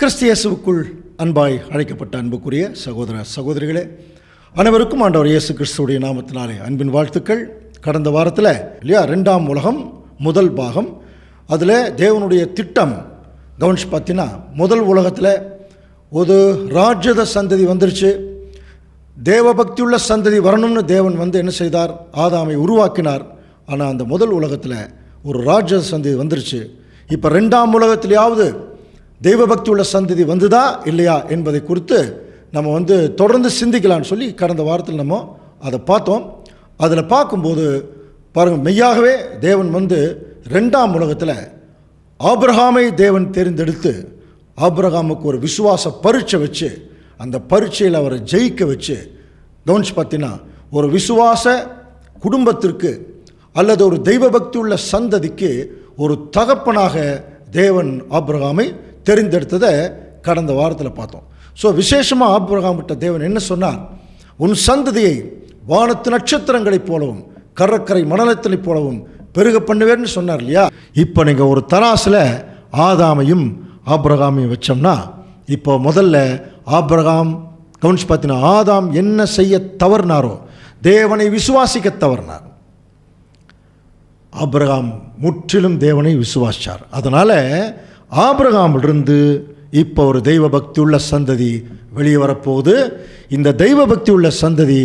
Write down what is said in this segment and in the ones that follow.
கிறிஸ்து இயேசுவுக்குள் அன்பாய் அழைக்கப்பட்ட அன்புக்குரிய சகோதர சகோதரிகளே, அனைவருக்கும் ஆண்டவர் இயேசு கிறிஸ்துவுடைய நாமத்தினாலே அன்பின் வாழ்த்துக்கள். கடந்த வாரத்தில் இல்லையா 2ஆம் உலகம் முதல் பாகம், அதில் தேவனுடைய திட்டம் கவனிச்சு பார்த்தீங்கன்னா, முதல் உலகத்தில் ஒரு ராஜ்யத சந்ததி வந்துருச்சு. தேவபக்தியுள்ள சந்ததி வரணும்னு தேவன் என்ன செய்தார்? ஆதாமை உருவாக்கினார். ஆனால் அந்த முதல் உலகத்தில் ஒரு ராஜ்ய சந்ததி வந்துருச்சு. இப்போ 2ஆம் உலகத்திலேயாவது தெய்வபக்தி உள்ள சந்ததி வந்துதா இல்லையா என்பதை குறித்து நம்ம தொடர்ந்து சிந்திக்கலான்னு சொல்லி கடந்த வாரத்தில் நம்ம அதை பார்த்தோம். அதில் பார்க்கும்போது பாருங்கள், மெய்யாகவே தேவன் 2ஆம் உலகத்தில் ஆபிரகாமை தேவன் தெரிந்தெடுத்து ஆபிரகாமுக்கு ஒரு விசுவாச பரீட்சை வச்சு அந்த பரீட்சையில் அவரை ஜெயிக்க வச்சு, கவனிச்சு பார்த்தீங்கன்னா, ஒரு விசுவாச குடும்பத்திற்கு அல்லது ஒரு தெய்வபக்தி உள்ள சந்ததிக்கு ஒரு தகப்பனாக தேவன் ஆபிரகாமை தெரிந்தெடுத்ததை கடந்த வாரத்தில் பார்த்தோம். ஸோ விசேஷமாக ஆபிரகாம்கிட்ட தேவன் என்ன சொன்னார்? உன் சந்ததியை வானத்து நட்சத்திரங்களைப் போலவும் கடற்கரை மணலத்தைப் போலவும் பெருக பண்ணுவேன்னு சொன்னார் இல்லையா? இப்போ நீங்கள் ஒரு தராசில் ஆதாமையும் ஆபிரகாமையும் வச்சோம்னா, இப்போ முதல்ல ஆபிரகாம் கவனிச்சு பார்த்தீங்கன்னா, ஆதாம் என்ன செய்ய தவறினாரோ, தேவனை விசுவாசிக்க தவறினார். ஆபிரகாம் முற்றிலும் தேவனை விசுவாசித்தார். அதனால் ஆபிரகாமிலிருந்து இப்போ ஒரு தெய்வ பக்தி உள்ள சந்ததி வெளியே வரப்போகுது. இந்த தெய்வ பக்தி உள்ள சந்ததி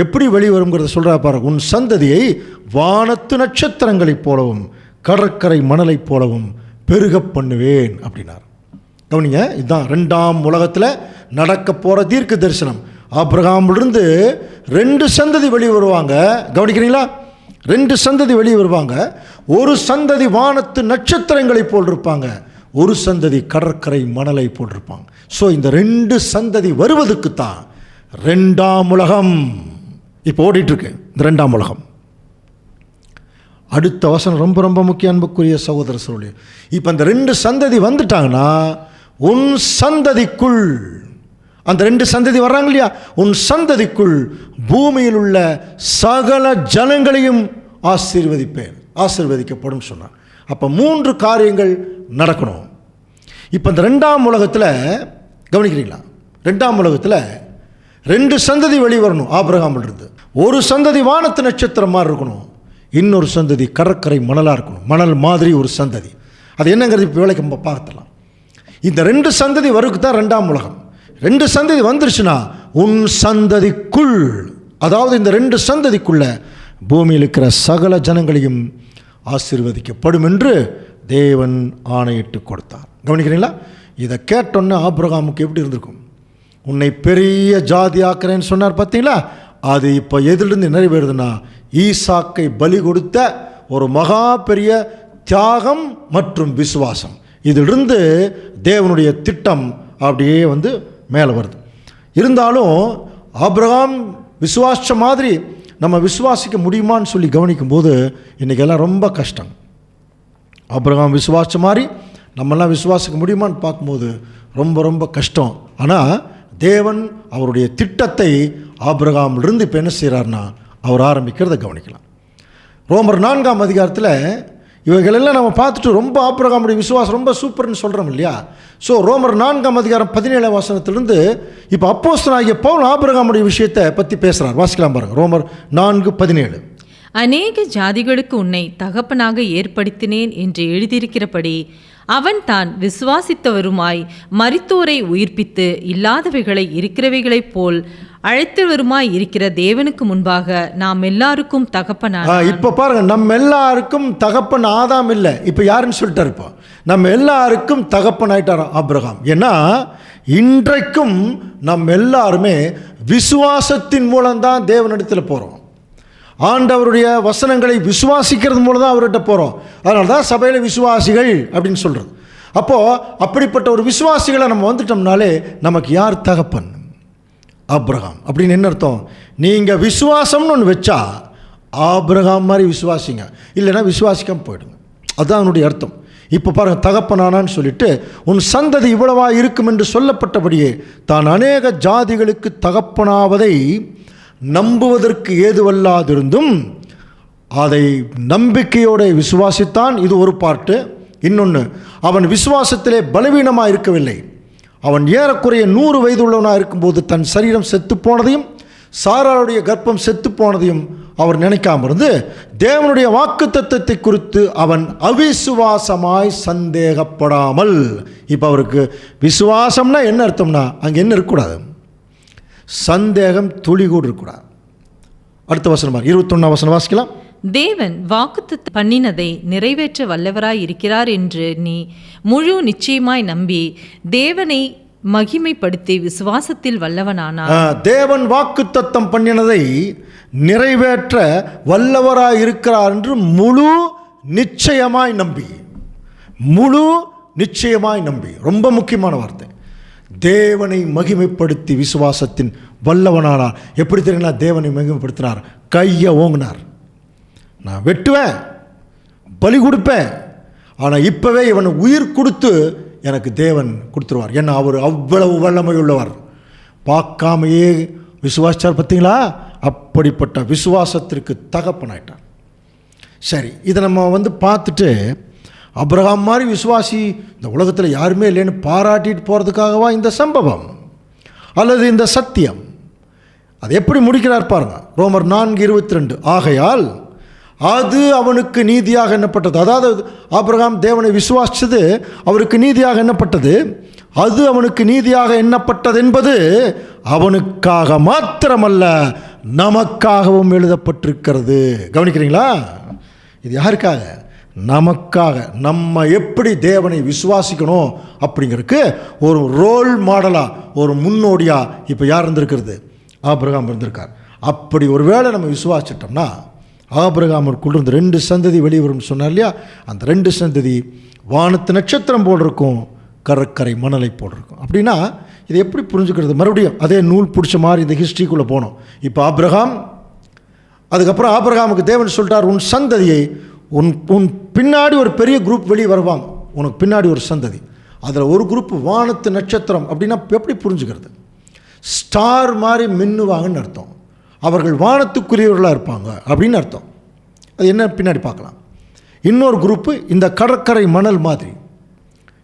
எப்படி வெளிவருங்கிறத சொல்கிறா பாருங்க. உன் சந்ததியை வானத்து நட்சத்திரங்களைப் போலவும் கடற்கரை மணலைப் போலவும் பெருக பண்ணுவேன் அப்படின்னார். கவனிங்க, இதுதான் 2ஆம் உலகத்தில் நடக்க போகிற தீர்க்க தரிசனம். ஆபிரகாமிலிருந்து 2 சந்ததி வெளியே வருவாங்க. கவனிக்கிறீங்களா? 2 சந்ததி வெளியே வருவாங்க. ஒரு சந்ததி வானத்து நட்சத்திரங்களை போல் இருப்பாங்க, ஒரு சந்ததி கடற்கரை மணலை போல் இருப்பாங்க. ஸோ இந்த 2 சந்ததி வருவதுக்கு தான் 2ஆம் உலகம் இப்போ ஓடிட்டுருக்கு. இந்த 2ஆம் உலகம் அடுத்த வசனம் ரொம்ப ரொம்ப முக்கிய அன்புக்குரிய சகோதர சகோதரி. இப்போ அந்த 2 சந்ததி வந்துட்டாங்கன்னா, உன் சந்ததிக்குள் அந்த 2 சந்ததி வர்றாங்க இல்லையா, உன் சந்ததிக்குள் பூமியில் உள்ள சகல ஜனங்களையும் ஆசீர்வதிப்பேன், ஆசீர்வதிக்கப்படும் சொன்னார். அப்போ 3 காரியங்கள் நடக்கணும். இப்போ இந்த 2ஆம் உலகத்தில் கவனிக்கிறீங்களா, 2ஆம் உலகத்தில் 2 சந்ததி வெளிவரணும். ஆபிரகாமிலிருந்து ஒரு சந்ததி வானத்து நட்சத்திரம் மாதிரி இருக்கணும், இன்னொரு சந்ததி கடற்கரை மணலாக இருக்கணும், மணல் மாதிரி ஒரு சந்ததி. அது என்னங்கிறது இப்போ வேலைக்கு பார்க்கலாம். இந்த 2 சந்ததி வருக்கு தான் 2ஆம் உலகம். 2 சந்ததி வந்துருச்சுன்னா உன் சந்ததிக்குள், அதாவது இந்த 2 சந்ததிக்குள்ள பூமியில் இருக்கிற சகல ஜனங்களையும் ஆசீர்வதிக்கப்படும் என்று தேவன் ஆணையிட்டு கொடுத்தார். கவனிக்கிறீங்களா? இதை கேட்டோன்னு ஆபிரகாமுக்கு எப்படி இருந்திருக்கும்? உன்னை பெரிய ஜாதி ஆக்குறேன்னு சொன்னார் பார்த்தீங்களா? அது இப்போ எதிலிருந்து நிறைவேறுதுன்னா, ஈசாக்கை பலி கொடுத்த ஒரு மகா பெரிய தியாகம் மற்றும் விசுவாசம், இதிலிருந்து தேவனுடைய திட்டம் அப்படியே மேலே வருது. இருந்தாலும் ஆபிரகாம் விசுவாச மாதிரி நம்ம விசுவாசிக்க முடியுமான்னு சொல்லி கவனிக்கும்போது இன்றைக்கெல்லாம் ரொம்ப கஷ்டம். ஆபிரகாம் விசுவாச மாதிரி நம்மெல்லாம் விசுவாசிக்க முடியுமான்னு பார்க்கும்போது ரொம்ப ரொம்ப கஷ்டம். ஆனால் தேவன் அவருடைய திட்டத்தை ஆபிரகாமிலிருந்து இப்போ என்ன செய்கிறார்னா, அவர் ஆரம்பிக்கிறத கவனிக்கலாம். ரோமர் 4ஆம் அதிகாரத்தில் இவைகளெல்லாம் நம்ம பார்த்துட்டு ரொம்ப ஆபிரகாமுடைய விசுவாசம் ரொம்ப சூப்பர்னு சொல்கிறோம் இல்லையா? ஸோ ரோமர் 4ஆம் அதிகாரம் 17ஆம் வசனத்திலிருந்து இப்போ அப்போஸ்தலனாகிய பவுல் ஆபிரகாமுடைய விஷயத்தை பற்றி பேசுகிறார். வாசிக்கலாம் பாருங்கள். ரோமர் 4:17. அநேக ஜாதிகளுக்கு உன்னை தகப்பனாக ஏற்படுத்தினேன் என்று எழுதியிருக்கிறபடி அவன் தான் விசுவாசித்தவருமாய் மரித்தோரை உயிர்ப்பித்து இல்லாதவைகளை இருக்கிறவைகளைப் போல் அழைத்தவருமாய் இருக்கிற தேவனுக்கு முன்பாக நாம் எல்லாருக்கும் தகப்பனாக. இப்போ பாருங்க, நம்ம எல்லாருக்கும் தகப்பன் ஆதாம் இல்லை, இப்போ யாருன்னு சொல்லிட்டார்? இப்போ நம்ம எல்லாருக்கும் தகப்பன் ஆயிட்டார் ஆபிரகாம். ஏன்னா இன்றைக்கும் நம்ம எல்லாருமே விசுவாசத்தின் மூலம்தான் தேவனிடத்தில் போகிறோம். ஆண்டவருடைய வசனங்களை விசுவாசிக்கிறது மூலம் தான் அவர்கிட்ட போகிறோம். அதனால தான் சபையில் விசுவாசிகள் அப்படின்னு சொல்கிறது. அப்போது அப்படிப்பட்ட ஒரு விசுவாசிகளை நம்ம வந்துட்டோம்னாலே நமக்கு யார் தகப்பன்? ஆபிரகாம். அப்படின்னு என்ன அர்த்தம்? நீங்கள் விசுவாசம்னு ஒன்று வச்சா ஆபிரகாம் மாதிரி விசுவாசிங்க, இல்லைன்னா விசுவாசிக்காமல் போயிடுங்க. அதுதான் அவனுடைய அர்த்தம். இப்போ பாருங்கள், தகப்பனானான்னு சொல்லிட்டு உன் சந்ததி இவ்வளவா இருக்கும் என்று சொல்லப்பட்டபடியே தான் அநேக ஜாதிகளுக்கு தகப்பனாவதை நம்புவதற்கு ஏதுவல்லாதிருந்தும் அதை நம்பிக்கையோடு விசுவாசித்தான். இது ஒரு பாட்டு. இன்னொன்று, அவன் விசுவாசத்திலே பலவீனமாக இருக்கவில்லை, அவன் ஏறக்குறைய 100 வயது உள்ளவனாக இருக்கும்போது தன் சரீரம் செத்து போனதையும் சாராளுடைய கர்ப்பம் செத்து போனதையும் அவர் நினைக்காம இருந்து தேவனுடைய வாக்குத்தத்தத்தை குறித்து அவன் அவிசுவாசமாய் சந்தேகப்படாமல். இப்போ அவருக்கு விசுவாசம்னா என்ன அர்த்தம்னா அங்கே என்ன இருக்கக்கூடாது, சந்தேகம் துளி கூட இருக்கக்கூடாது. அடுத்த வசனம் 21 வசனம் வாசிக்கலாம். தேவன் வாக்குத்தத்தம் பண்ணினதை நிறைவேற்ற வல்லவராய் இருக்கிறார் என்று நீ முழு நிச்சயமாய் நம்பி தேவனை மகிமைப்படுத்தி விசுவாசத்தில் வல்லவனானார். தேவன் வாக்குத்தத்தம் பண்ணினதை நிறைவேற்ற வல்லவராய் இருக்கிறார் என்று முழு நிச்சயமாய் நம்பி, முழு நிச்சயமாய் நம்பி, ரொம்ப முக்கியமான வார்த்தை. தேவனை மகிமைப்படுத்தி விசுவாசத்தின் வல்லவனானார். எப்படி தெரியுங்களா தேவனை மகிமைப்படுத்தினார்? கையை ஓங்கினார். நான் வெட்டுவேன், பலி கொடுப்பேன், ஆனால் இப்போவே இவனை உயிர் கொடுத்து எனக்கு தேவன் கொடுத்துருவார். ஏன்னா அவர் அவ்வளவு வல்லமை உள்ளவர். பார்க்காமையே விசுவாசிச்சார். பார்த்தீங்களா? அப்படிப்பட்ட விசுவாசத்திற்கு தகப்பனாயிட்டார். சரி, இதை நம்ம பார்த்துட்டு அப்ரஹாம் மாதிரி விசுவாசி இந்த உலகத்தில் யாருமே இல்லைன்னு பாராட்டிட்டு போகிறதுக்காகவா இந்த சம்பவம் அல்லது இந்த சத்தியம்? அது எப்படி முடிக்கிறார் பாருங்க. ரோமர் 4:22 ஆகையால் அது அவனுக்கு நீதியாக எண்ணப்பட்டது. அதாவது ஆபிரகாம் தேவனை விசுவாசித்தது அவருக்கு நீதியாக எண்ணப்பட்டது. அது அவனுக்கு நீதியாக எண்ணப்பட்டது என்பது அவனுக்காக மாத்திரமல்ல நமக்காகவும் எழுதப்பட்டிருக்கிறது. கவனிக்கிறீங்களா? இது யாருக்காக? நமக்காக. நம்ம எப்படி தேவனை விசுவாசிக்கணும் அப்படிங்கிறதுக்கு ஒரு ரோல் மாடலாக, ஒரு முன்னோடியாக இப்போ யார் இருந்திருக்கிறது? ஆபிரகாம் இருந்திருக்கார். அப்படி ஒரு வேளை நம்ம விசுவாசிட்டோம்னா ஆபிரகாமிற்குள் இருந்து 2 சந்ததி வெளிவரும் சொன்னார் இல்லையா? அந்த 2 சந்ததி வானத்து நட்சத்திரம் போல் இருக்கும், கடற்கரை மணலை போல் இருக்கும். அப்படின்னா இதை எப்படி புரிஞ்சுக்கிறது? மறுபடியும் அதே நூல் பிடிச்ச மாதிரி இந்த ஹிஸ்ட்ரிக்குள்ளே போனோம். இப்போ ஆபிரகாம், அதுக்கப்புறம் ஆபிரகாமுக்கு தேவன் சொல்லிட்டார், உன் சந்ததியை உன் பின்னாடி ஒரு பெரிய குரூப் வெளியே வருவாங்க, உனக்கு பின்னாடி ஒரு சந்ததி. அதில் ஒரு குரூப் வானத்து நட்சத்திரம். அப்படின்னா எப்படி புரிஞ்சுக்கிறது? ஸ்டார் மாதிரி மின்னுவாங்கன்னு அர்த்தம். அவர்கள் வானத்துக்குரியவர்களாக இருப்பாங்க அப்படின்னு அர்த்தம். அது என்ன பின்னாடி பார்க்கலாம். இன்னொரு குரூப்பு இந்த கடற்கரை மணல் மாதிரி.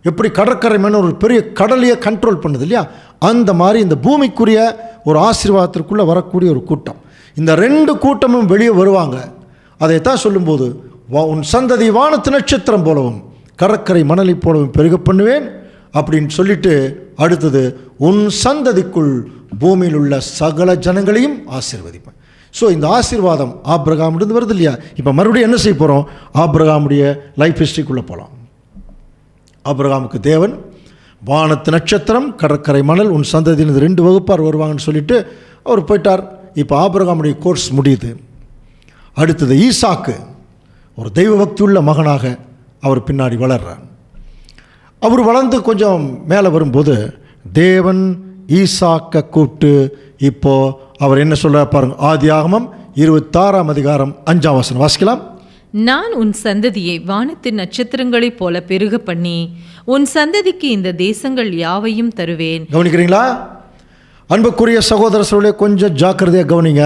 எப்படி கடற்கரை மணல் ஒரு பெரிய கடலையே கண்ட்ரோல் பண்ணுது இல்லையா? அந்த மாதிரி இந்த பூமிக்குரிய ஒரு ஆசீர்வாதத்திற்குள்ளே வரக்கூடிய ஒரு கூட்டம். இந்த 2 கூட்டமும் வெளியே வருவாங்க. அதைத்தான் சொல்லும்போது உன் சந்ததி வானத்து நட்சத்திரம் போலவும் கடற்கரை மணலை போலவும் பெருக பண்ணுவேன் அப்படின்னு சொல்லிட்டு அடுத்தது உன் சந்ததிக்குள் பூமியில் உள்ள சகல ஜனங்களையும் ஆசீர்வதிப்பேன். ஸோ இந்த ஆசீர்வாதம் ஆபிரகாமிலிருந்து வருது இல்லையா? இப்போ மறுபடியும் என்ன செய்ய போகிறோம்? ஆபிரகாமுடைய லைஃப் ஹிஸ்ட்ரிக்குள்ளே போகலாம். ஆபிரகாமுக்கு தேவன் வானத்து நட்சத்திரம், கடற்கரை மணல், உன் சந்ததியிலிருந்து 2 வகுப்பார் வருவாங்கன்னு சொல்லிட்டு அவர் போயிட்டார். இப்போ ஆபிரகாமுடைய கோர்ஸ் முடியுது. அடுத்தது ஈசாக்கு ஒரு தெய்வ பக்தி உள்ள மகனாக அவர் பின்னாடி வளர்றார். அவர் வளர்ந்து கொஞ்சம் மேலே வரும்போது தேவன் ஈசாக்க கூப்பிட்டு இப்போ அவர் என்ன சொல்கிறார் பாருங்க. ஆதியாகமம் 26ஆம் அதிகாரம் 5ஆம் வசனம் வாசிக்கலாம். நான் உன் சந்ததியை வானத்தின் நட்சத்திரங்களைப் போல பெருக பண்ணி உன் சந்ததிக்கு இந்த தேசங்கள் யாவையும் தருவேன். கவனிக்கிறீங்களா? அன்புக்குரிய சகோதர சகோதரிகளே, கொஞ்சம் ஜாக்கிரதையாக கவனிங்க.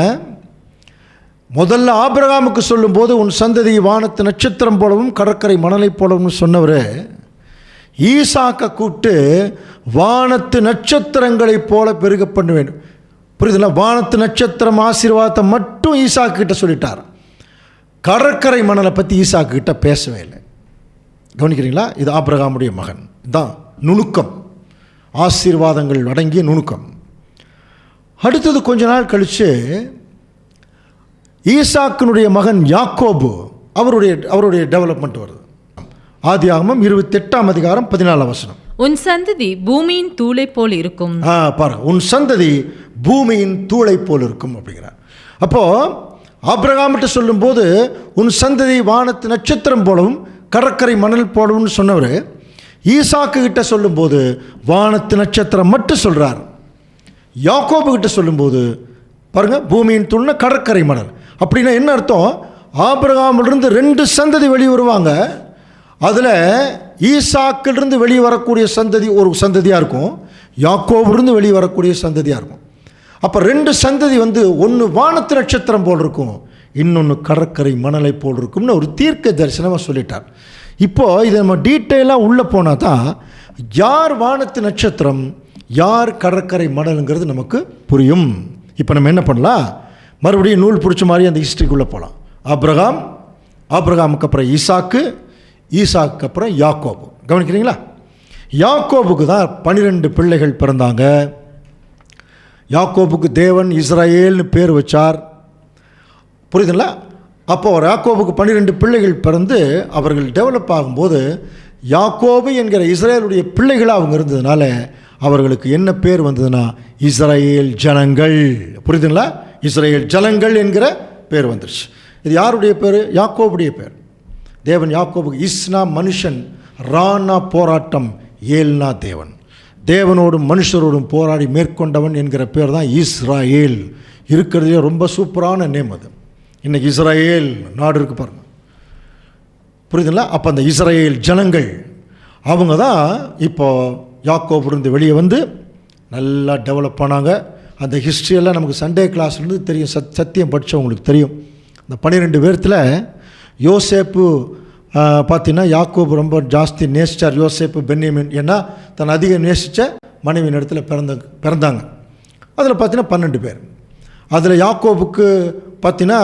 முதல்ல ஆபிரகாமுக்கு சொல்லும்போது உன் சந்ததி வானத்து நட்சத்திரம் போலவும் கடற்கரை மணலை போலவும் சொன்னவர் ஈசாக்க கூப்பிட்டு வானத்து நட்சத்திரங்களைப் போல பெருக பண்ணுவேன். புரியுதுல? வானத்து நட்சத்திரம் ஆசீர்வாதத்தை மட்டும் ஈசாக்கு கிட்ட சொல்லிட்டார். கடற்கரை மணலை பற்றி ஈசாக்கு கிட்ட பேசவே இல்லை. கவனிக்கிறீங்களா? இது ஆபிரகாமுடைய மகன் தான் நுணுக்கம், ஆசீர்வாதங்கள் அடங்கிய நுணுக்கம். அடுத்தது கொஞ்ச நாள் கழித்து ஈசாக்கினுடைய மகன் யாக்கோபு அவருடைய டெவலப்மெண்ட் வருது. ஆதியாகமம் 28ஆம் அதிகாரம் 14ஆம் வசனம். உன் சந்ததி பூமியின் தூளை போல் இருக்கும். பாருங்க, உன் சந்ததி பூமியின் தூளை போல் இருக்கும் அப்படிங்கிறார். அப்போ ஆபிரகாமிட்ட சொல்லும்போது உன் சந்ததி வானத்து நட்சத்திரம் போலவும் கடற்கரை மணல் போலவும் சொன்னவர் ஈசாக்கு கிட்ட சொல்லும்போது வானத்து நட்சத்திரம் மட்டும் சொல்றார். யாக்கோபு கிட்ட சொல்லும்போது பாருங்க, பூமியின் தூள்னா கடற்கரை மணல். அப்படின்னா என்ன அர்த்தம்? ஆபிரகாமிலிருந்து 2 சந்ததி வெளியே வருவாங்க. அதில் ஈசாக்கிலிருந்து வெளியே வரக்கூடிய சந்ததி ஒரு சந்ததியாக இருக்கும், யாக்கோபிலிருந்து வெளியே வரக்கூடிய சந்ததியாக இருக்கும். அப்போ 2 சந்ததி ஒன்று வானத்து நட்சத்திரம் போல் இருக்கும், இன்னொன்று கடற்கரை மணலை போல் இருக்கும்னு ஒரு தீர்க்க தரிசனமாக சொல்லிட்டார். இப்போது இதை நம்ம டீட்டெயிலாக உள்ளே போனால் தான் யார் வானத்து நட்சத்திரம், யார் கடற்கரை மணலுங்கிறது நமக்கு புரியும். இப்போ நம்ம என்ன பண்ணலாம், மறுபடியும் நூல் பிடிச்ச மாதிரி அந்த ஹிஸ்ட்ரிக்குள்ளே போகலாம். ஆபிரகாமுக்கு அப்புறம் ஈசாக்கு அப்புறம் யாக்கோபு. கவனிக்கிறீங்களா? யாக்கோபுக்கு தான் 12 பிள்ளைகள் பிறந்தாங்க. யாக்கோபுக்கு தேவன் இஸ்ராயேல்னு பேர் வச்சார். புரியுதுங்களா? அப்போ யாக்கோபுக்கு 12 பிள்ளைகள் பிறந்து அவர்கள் டெவலப் ஆகும்போது யாக்கோபு என்கிற இஸ்ரேலுடைய பிள்ளைகளாக அவங்க இருந்ததுனால அவர்களுக்கு என்ன பேர் வந்ததுன்னா இஸ்ரேல் ஜனங்கள். புரியுதுங்களா? இஸ்ரேல் ஜனங்கள் என்கிற பேர் வந்துருச்சு. இது யாருடைய பேர்? யாக்கோபுடைய பேர். தேவன் யாக்கோபுக்கு இஸ்னா மனுஷன், ரானா போராட்டம், ஏல்னா தேவன். தேவனோடும் மனுஷரோடும் போராடி மேற்கொண்டவன் என்கிற பேர் தான் இஸ்ராயேல். இருக்கிறதுலே ரொம்ப சூப்பரான நேம் அது. இன்றைக்கி இஸ்ராயேல் நாடு இருக்கு பாருங்க. புரியுதுங்களா? அப்போ அந்த இஸ்ராயேல் ஜனங்கள் அவங்க தான் இப்போ யாக்கோபுலேருந்து வெளியே வந்து நல்லா டெவலப் ஆனாங்க. அந்த ஹிஸ்ட்ரியெல்லாம் நமக்கு சண்டே கிளாஸ்லேருந்து தெரியும். சத்தியம் படித்தவங்களுக்கு தெரியும். அந்த 12 பேர்த்தில் யோசேப்பு பார்த்தீங்கன்னா யாக்கோபு ரொம்ப ஜாஸ்தி நேசித்தார். யோசேப்பு பென்யமின் ஏன்னா தன் அதிகம் நேசித்த மனைவியின் இடத்துல பிறந்தாங்க. அதில் பார்த்தீங்கன்னா 12 பேர். அதில் யாக்கோபுக்கு பார்த்தீங்கன்னா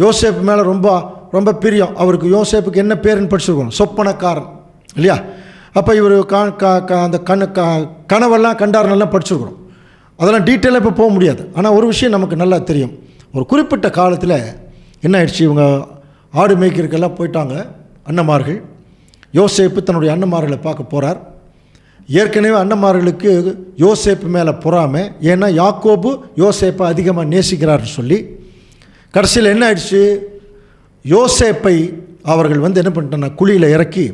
யோசேப்பு மேலே ரொம்ப ரொம்ப பிரியம். அவருக்கு யோசேப்புக்கு என்ன பேருன்னு படிச்சிருக்கணும், சொப்பனக்காரன் இல்லையா? அப்போ இவர் அந்த கனவெல்லாம் கண்டார்னெல்லாம் படிச்சிருக்கணும். அதெல்லாம் டீட்டெயிலாக இப்போ போக முடியாது. ஆனால் ஒரு விஷயம் நமக்கு நல்லா தெரியும். ஒரு குறிப்பிட்ட காலத்தில் என்ன ஆயிடுச்சு, இவங்க ஆடு மேய்க்கிறதுக்கெல்லாம் போயிட்டாங்க அண்ணமார்கள். யோசேப்பு தன்னுடைய அண்ணமார்களை பார்க்க போகிறார். ஏற்கனவே அண்ணமார்களுக்கு யோசேப்பு மேலே பொறாமை. ஏன்னா யாக்கோபு யோசேப்பை அதிகமாக நேசிக்கிறார்னு சொல்லி கடைசியில் என்ன ஆயிடுச்சு, யோசேப்பை அவர்கள் என்ன பண்ணிட்டாங்கன்னா குழியில் இறக்கி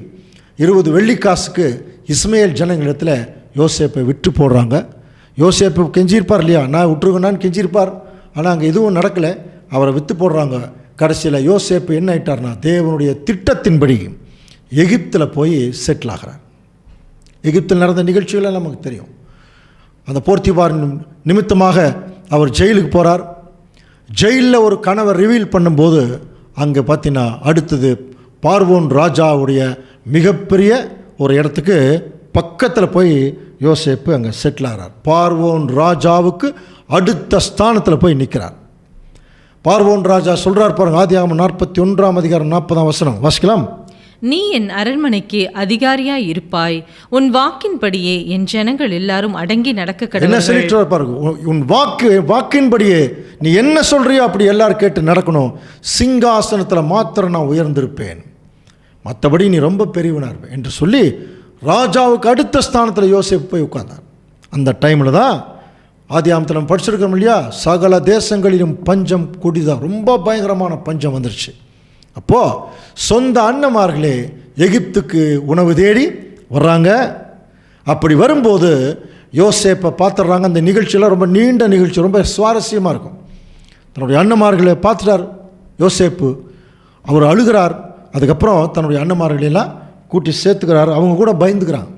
20 வெள்ளிக்காசுக்கு இஸ்மேல் ஜனங்களிடத்தில் யோசேப்பை விட்டு போடுறாங்க. யோசேப்பு கெஞ்சிருப்பார் இல்லையா, நான் விட்டுருக்கேன்னான்னு கெஞ்சிருப்பார். ஆனால் அங்கே எதுவும் நடக்கலை. அவரை விற்று போடுறாங்க. கடைசியில் யோசேப்பு என்ன ஆயிட்டார்னா தேவனுடைய திட்டத்தின்படி எகிப்தில் போய் செட்டில் ஆகிறார். எகிப்தில் நடந்த நிகழ்ச்சிகள்லாம் நமக்கு தெரியும். அந்த போர்த்திபார் நிமித்தமாக அவர் ஜெயிலுக்கு போகிறார். ஜெயிலில் ஒரு கனவை ரிவீல் பண்ணும்போது அங்கே பார்த்தீங்கன்னா அடுத்தது பார்வோன் ராஜாவுடைய மிகப்பெரிய ஒரு இடத்துக்கு பக்கத்தில் போய் யோசேப்பு அங்கே செட்டில் ஆகிறார். பார்வோன் ராஜாவுக்கு அடுத்த ஸ்தானத்தில் போய் நிற்கிறார். பார்வோன் ராஜா சொல்கிறார் பாருங்க, ஆதியாகமம் 41 அதிகாரம் 40 வசனம் வாசிக்கலாம். நீ என் அரண்மனைக்கு அதிகாரியாய் இருப்பாய், உன் வாக்கின்படியே என் ஜனங்கள் எல்லாரும் அடங்கி நடக்க கடவுள். என்ன சொல்லிட்டு பாருங்க, உன் வாக்கின்படியே நீ என்ன சொல்றியோ அப்படி எல்லாரும் கேட்டு நடக்கணும். சிங்காசனத்தில் மாத்திரம் நான் உயர்ந்திருப்பேன், மற்றபடி நீ ரொம்ப பெரியவனாக இருப்பேன் என்று சொல்லி ராஜாவுக்கு அடுத்த ஸ்தானத்தில் யோசேப்பு போய் உட்கார்ந்தார். அந்த டைமில் தான் ஆதியாகமத்தில் நம்ம படிச்சிருக்கோம் இல்லையா, சகல தேசங்களிலும் பஞ்சம் கொடிதான், ரொம்ப பயங்கரமான பஞ்சம் வந்துருச்சு. அப்போது சொந்த அண்ணமார்களே எகிப்துக்கு உணவு தேடி வர்றாங்க. அப்படி வரும்போது யோசேப்பை பார்த்துடுறாங்க. அந்த நிகழ்ச்சியெல்லாம் ரொம்ப நீண்ட நிகழ்ச்சி, ரொம்ப சுவாரஸ்யமாக இருக்கும். தன்னுடைய அண்ணமார்களை பார்த்துட்டார் யோசேப்பு, அவர் அழுகிறார். அதுக்கப்புறம் தன்னுடைய அண்ணமார்களெல்லாம் கூட்டி சேர்த்துக்கிறார். அவங்க கூட பயந்துக்கிறாங்க,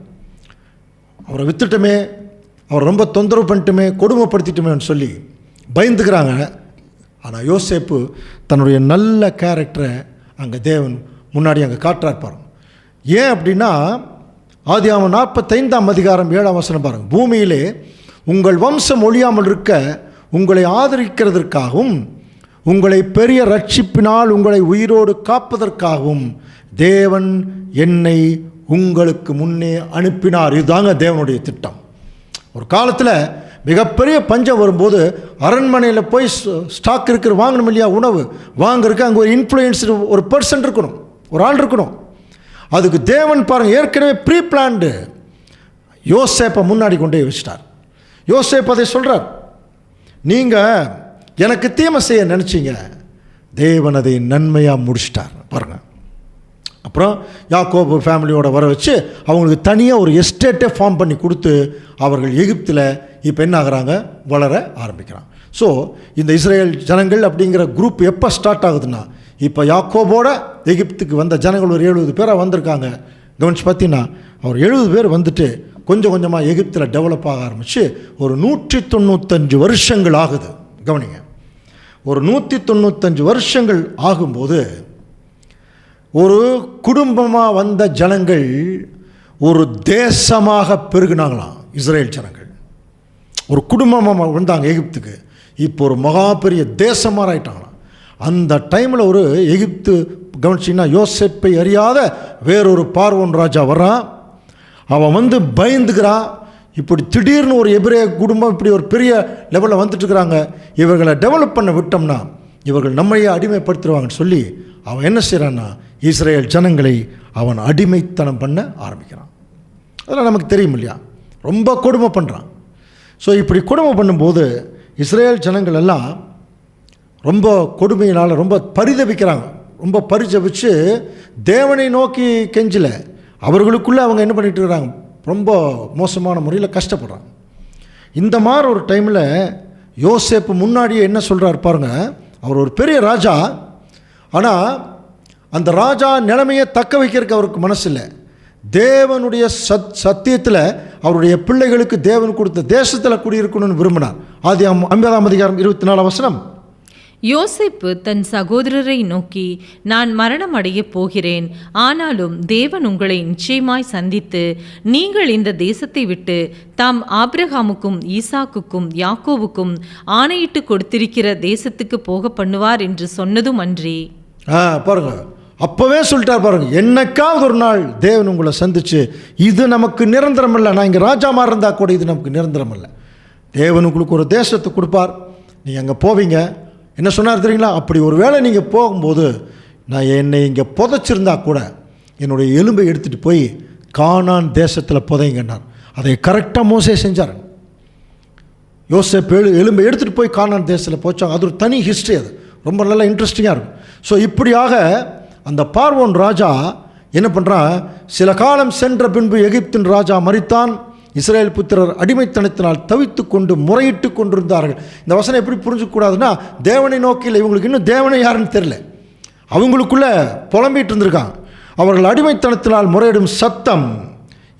அவரை வித்துட்டோமே, அவரை ரொம்ப தொந்தரவு பண்ணிட்டுமே, கொடுமைப்படுத்திட்டுமேன்னு சொல்லி பயந்துக்கிறாங்க. ஆனால் யோசேப்பு தன்னுடைய நல்ல கேரக்டரை அங்கே தேவன் முன்னாடி அங்கே காட்டுறார் பாருங்க. ஏன் அப்படின்னா ஆதியாகமம் 45 அதிகாரம் 7 வசனம் பாருங்க. பூமியிலே உங்கள் வம்சம் ஒழியாமல் இருக்க உங்களை ஆதரிக்கிறதற்காகவும் உங்களை பெரிய ரட்சிப்பினால் உங்களை உயிரோடு காப்பதற்காகவும் தேவன் என்னை உங்களுக்கு முன்னே அனுப்பினார். இதுதாங்க தேவனுடைய திட்டம். ஒரு காலத்தில் மிகப்பெரிய பஞ்சம் வரும்போது அரண்மனையில் போய் ஸ்டாக் இருக்கிற வாங்கணும் இல்லையா, உணவு வாங்குறதுக்கு அங்கே ஒரு இன்ஃப்ளூயன்ஸ்டு ஒரு பர்சன் இருக்கணும், ஒரு ஆள் இருக்கணும். அதுக்கு தேவன் பாருங்கள் ஏற்கனவே ப்ரீ பிளான்டு யோசேப்பை முன்னாடி கொண்டே வச்சிட்டார். யோசேப்பு அதை சொல்கிறார், நீங்கள் எனக்கு தீமை செய்ய நினச்சிங்க, தேவன் அதை நன்மையாக முடிச்சிட்டார் பாருங்கள். அப்புறம் யாக்கோபு ஃபேமிலியோட வர வச்சு அவங்களுக்கு தனியாக ஒரு எஸ்டேட்டை ஃபார்ம் பண்ணி கொடுத்து அவர்கள் எகிப்தில் இப்போ என்ன ஆகிறாங்க, வளர ஆரம்பிக்கிறாங்க. ஸோ இந்த இஸ்ரேல் ஜனங்கள் அப்படிங்கிற குரூப் எப்போ ஸ்டார்ட் ஆகுதுன்னா, இப்போ யாக்கோபோட எகிப்துக்கு வந்த ஜனங்கள் ஒரு 70 பேராக வந்திருக்காங்க. கவனிச்சு பார்த்தீங்கன்னா அவர் 70 பேர் வந்துட்டு கொஞ்சம் கொஞ்சமாக எகிப்தில் டெவலப் ஆக ஆரம்பித்து ஒரு 195 வருஷங்கள் ஆகுது. கவனிங்க, ஒரு 195 வருஷங்கள் ஆகும்போது ஒரு குடும்பமாக வந்த ஜனங்கள் ஒரு தேசமாக பெருகினாங்களாம் இஸ்ரேல் ஜனங்கள். ஒரு குடும்பமாக வந்தாங்க எகிப்துக்கு. இப்போ ஒரு மகா பெரிய தேசமாக ஆயிட்டாங்களாம். அந்த டைமில் ஒரு எகிப்து கவனிச்சிங்கன்னா யோசேப்பை அறியாத வேறொரு பார்வோன் ராஜா வர்றான். அவன் வந்து பயந்துக்கிறான். இப்படி திடீர்னு ஒரு எபிரேய குடும்பம் இப்படி ஒரு பெரிய லெவலில் வந்துட்டுருக்குறாங்க, இவர்களை டெவலப் பண்ண விட்டோம்னா இவர்கள் நம்மையே அடிமைப்படுத்துவாங்கன்னு சொல்லி அவன் என்ன செய்கிறான்னா இஸ்ரேல் ஜனங்களை அவன் அடிமைத்தனம் பண்ண ஆரம்பிக்கிறான். அதெல்லாம் நமக்கு தெரியும் இல்லையா, ரொம்ப கொடுமை பண்ணுறான். ஸோ இப்படி கொடுமை பண்ணும்போது இஸ்ரேல் ஜனங்கள் எல்லாம் ரொம்ப கொடுமையினால் ரொம்ப பரிதபிக்கிறாங்க. ரொம்ப பரிதபிச்சு தேவனை நோக்கி கெஞ்சல, அவர்களுக்குள்ளே அவங்க என்ன பண்ணிட்டு இருக்கிறாங்க, ரொம்ப மோசமான முறையில் கஷ்டப்படுறாங்க. இந்த மாதிரி ஒரு டைமில் யோசேப்பு முன்னாடியே என்ன சொல்கிறார் பாருங்க. அவர் ஒரு பெரிய ராஜா, ஆனால் அந்த ராஜா நிலைமையை தக்க வைக்கிறதுக்கு அவருக்கு மனசு இல்லை. தேவனுடைய சத்தியத்தில் அவருடைய பிள்ளைகளுக்கு தேவன் கொடுத்த தேசத்தில் குடியிருக்கணும்னு விரும்பினார். ஆதியாகமம் 50:24. யோசேப்பு தன் சகோதரரை நோக்கி, நான் மரணம் அடையப் போகிறேன், ஆனாலும் தேவன் உங்களை நிச்சயமாய் சந்தித்து நீங்கள் இந்த தேசத்தை விட்டு தாம் ஆபிரகாமுக்கும் ஈசாக்குக்கும் யாக்கோவுக்கும் ஆணையிட்டு கொடுத்திருக்கிற தேசத்துக்கு போக பண்ணுவார் என்று சொன்னதும் அன்றி. பாருங்க, அப்போவே சொல்லிட்டார் பாருங்க, என்னைக்காவது ஒரு நாள் தேவன் உங்களை சந்திச்சு இது நமக்கு நிரந்தரம் இல்லை, நான் இங்கே ராஜாமா இருந்தால் கூட இது நமக்கு நிரந்தரம் இல்லை, தேவன் உங்களுக்கு ஒரு தேசத்தை கொடுப்பார், நீங்கள் அங்கே போவீங்க. என்ன சொன்னார் தெரியுங்களா, அப்படி ஒரு வேளை நீங்கள் போகும்போது நான் என்னை இங்கே புதைச்சிருந்தா கூட என்னுடைய எலும்பை எடுத்துகிட்டு போய் கானான் தேசத்தில் புதைங்கன்னார். அதை கரெக்டாக மோசே செஞ்சார். யோசேப்பு எலும்பை எடுத்துகிட்டு போய் கானான் தேசத்தில் போச்சாங்க. அது ஒரு தனி ஹிஸ்ட்ரி, அது ரொம்ப நல்லா இன்ட்ரெஸ்டிங்காக இருக்கும். ஸோ இப்படியாக அந்த பார்வோன் ராஜா என்ன பண்ணுறான், சில காலம் சென்ற பின்பு எகிப்தின் ராஜா மரித்தான், இஸ்ரேல் புத்திரர் அடிமைத்தனத்தினால் தவித்து கொண்டு முறையிட்டு கொண்டிருந்தார்கள். இந்த வசனம் எப்படி புரிஞ்சுக்கூடாதுன்னா, தேவனை நோக்கியில் இவங்களுக்கு இன்னும் தேவனை யாருன்னு தெரியல, அவங்களுக்குள்ளே புலம்பிட்டு இருந்திருக்காங்க. அவர்கள் அடிமைத்தனத்தினால் முறையிடும் சத்தம்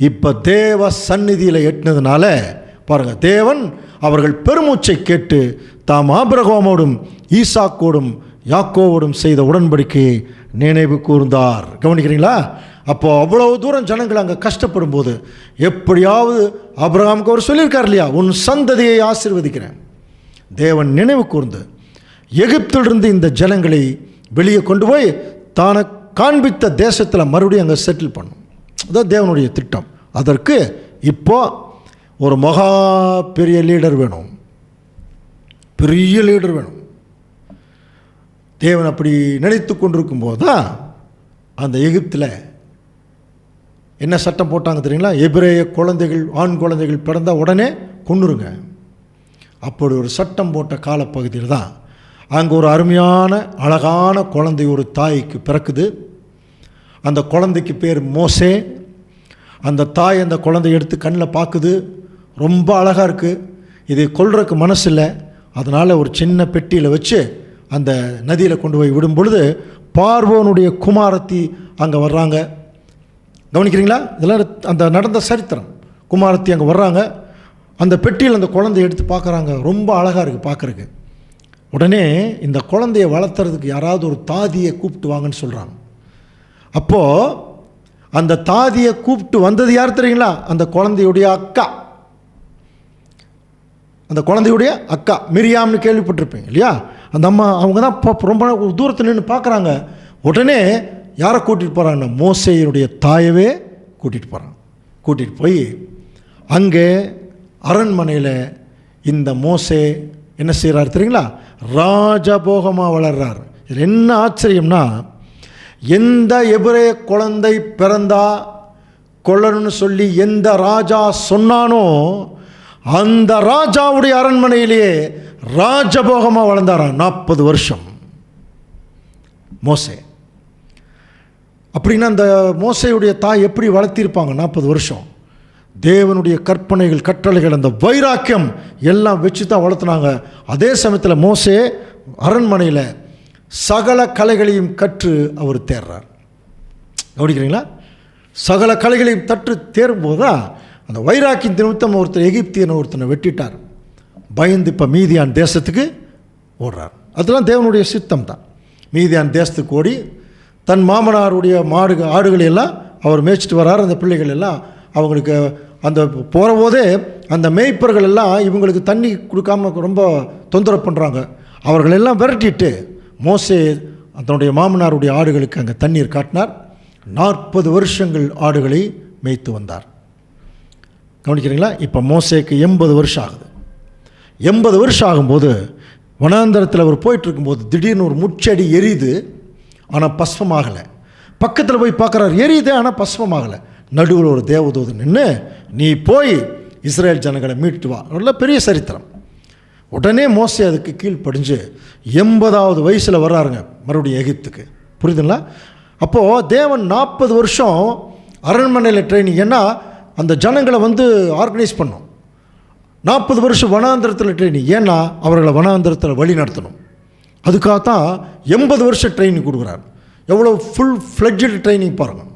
இப்போ தேவ சந்நிதியில் எட்டினதுனால பாருங்கள், தேவன் அவர்கள் பெருமூச்சை கேட்டு தாம் ஆபிரகாமோடும் ஈசாக்கோடும் யாக்கோவோடும் செய்த உடன்படிக்கையை நினைவு கூர்ந்தார். கவனிக்கிறீங்களா? அப்போ அவ்வளவு தூரம் ஜனங்கள் அங்கே கஷ்டப்படும் போது எப்படியாவது ஆபிரகாமுக்கு அவர் சொல்லியிருக்கார் இல்லையா, உன் சந்ததியை ஆசீர்வதிக்கிறேன். தேவன் நினைவு கூர்ந்து எகிப்திலிருந்து இந்த ஜனங்களை வெளியே கொண்டு போய் தான காண்பித்த தேசத்தில் மறுபடியும் அங்கே செட்டில் பண்ணும். அதான் தேவனுடைய திட்டம். அதற்கு இப்போ ஒரு மகா பெரிய லீடர் வேணும், பெரிய லீடர் வேணும். தேவன் அப்படி நினைத்து கொண்டிருக்கும் போது தான் அந்த எகிப்தில் என்ன சட்டம் போட்டாங்க தெரியுங்களா, எபிரேய குழந்தைகள் ஆண் குழந்தைகள் பிறந்தால் உடனே கொன்னுருங்க. அப்படி ஒரு சட்டம் போட்ட காலப்பகுதியில் தான் அங்கே ஒரு அருமையான அழகான குழந்தை ஒரு தாய்க்கு பிறக்குது. அந்த குழந்தைக்கு பேர் மோசே. அந்த தாய் அந்த குழந்தைய எடுத்து கண்ணில் பார்க்குது, ரொம்ப அழகாக இருக்குது, இதை கொல்றதுக்கு மனசு இல்லை. அதனால் ஒரு சின்ன பெட்டியில் வச்சு அந்த நதியில் கொண்டு போய் விடும் பொழுது பார்வோனுடைய குமாரத்தி அங்கே வர்றாங்க. கவனிக்கிறீங்களா? இதெல்லாம் அந்த நடந்த சரித்திரம். குமாரத்தி அங்கே வர்றாங்க, அந்த பெட்டியில் அந்த குழந்தைய எடுத்து பார்க்குறாங்க, ரொம்ப அழகாக இருக்குது பார்க்குறதுக்கு. உடனே இந்த குழந்தைய வளர்த்துறதுக்கு யாராவது ஒரு தாதியை கூப்பிட்டு வாங்கன்னு சொல்கிறாங்க. அப்போது அந்த தாதியை கூப்பிட்டு வந்தது யார் தெரியுங்களா, அந்த குழந்தையுடைய அக்கா. அந்த குழந்தையுடைய அக்கா மிரியாம்னு கேள்விப்பட்டிருப்பேன் இல்லையா, அந்த அம்மா. அவங்க தான் ரொம்ப தூரத்தில் நின்று பார்க்குறாங்க. உடனே யாரை கூட்டிகிட்டு போகிறாங்கன்னா மோசேயினுடைய தாயவே கூட்டிகிட்டு போகிறாங்க. கூட்டிகிட்டு போய் அங்கே அரண்மனையில் இந்த மோசே என்ன செய்கிறார் தெரியுங்களா, ராஜபோகமாக வளர்றார். இதில் என்ன ஆச்சரியம்னா, எந்த எபிரேய குழந்தை பிறந்தா கொள்ளணும்னு சொல்லி எந்த ராஜா சொன்னானோ அந்த ராஜாவுடைய அரண்மனையிலேயே ராஜபோகமாக வளர்ந்தாராம் 40 வருஷம் மோசே. அப்படின்னா அந்த மோசையுடைய தாய் எப்படி வளர்த்திருப்பாங்க 40 வருஷம்? தேவனுடைய கற்பனைகள் கட்டளைகள் அந்த வைராக்கியம் எல்லாம் வச்சு தான் வளர்த்துனாங்க. அதே சமயத்தில் மோசே அரண்மனையில் சகல கலைகளையும் கற்று அவர் தேர்றார். கவனிக்கிறீங்களா? சகல கலைகளையும் தற்று தேரும்போது தான் அந்த வைராக்கியம் நிமித்தம் ஒருத்தர் எகிப்தியனை ஒருத்தனை வெட்டிட்டார். பயந்து இப்போ மீதியான் தேசத்துக்கு ஓடுறார். அதெல்லாம் தேவனுடைய சித்தம் தான். மீதியான் தேசத்துக்கு ஓடி தன் மாமனாருடைய ஆடுகளை எல்லாம் அவர் மேய்ச்சிட்டு வர்றார். அந்த பிள்ளைகள் எல்லாம் அவங்களுக்கு அந்த போகிற போதே அந்த மேய்ப்பர்கள் எல்லாம் இவங்களுக்கு தண்ணி கொடுக்காம ரொம்ப தொந்தரவு பண்ணுறாங்க. அவர்களெல்லாம் விரட்டிட்டு மோசே தன்னுடைய மாமனாருடைய ஆடுகளுக்கு அங்கே தண்ணீர் காட்டினார். 40 வருஷங்கள் ஆடுகளை மேய்த்து வந்தார். கவனிக்கிறீங்களா? இப்போ மோசேக்கு 80 வருஷம் ஆகுது. 80 வருஷம் ஆகும்போது வனாந்தரத்தில் அவர் போயிட்டுருக்கும்போது திடீர்னு ஒரு முச்செடி எரியுது, ஆனால் பஸ்பமாகலை. பக்கத்தில் போய் பார்க்குறாரு, எரியுது ஆனால் பஸ்பமாகலை. நடுவில் ஒரு தேவதூதன் நின்று, நீ போய் இஸ்ரேல் ஜனங்களை மீட்டு வா. நல்ல பெரிய சரித்திரம். உடனே மோசே அதுக்கு கீழ்ப்படிஞ்சு 80வது வயசில் வர்றாருங்க மறுபடியும் எகிப்துக்கு. புரியுதுங்களா? அப்போது தேவன் 40 வருஷம் அரண்மனையில் ட்ரைனிங். ஏன்னா அந்த ஜனங்களை ஆர்கனைஸ் பண்ணோம். 40 வருஷம் வனாந்திரத்தில் ட்ரைனிங். ஏன்னா அவர்களை வனாந்திரத்தில் வழி நடத்தணும். அதுக்காகத்தான் 80 வருஷம் ட்ரைனிங் கொடுக்குறாரு. எவ்வளோ ஃபுல் ஃப்ளெட்ஜ்டு ட்ரைனிங் பாருங்கள்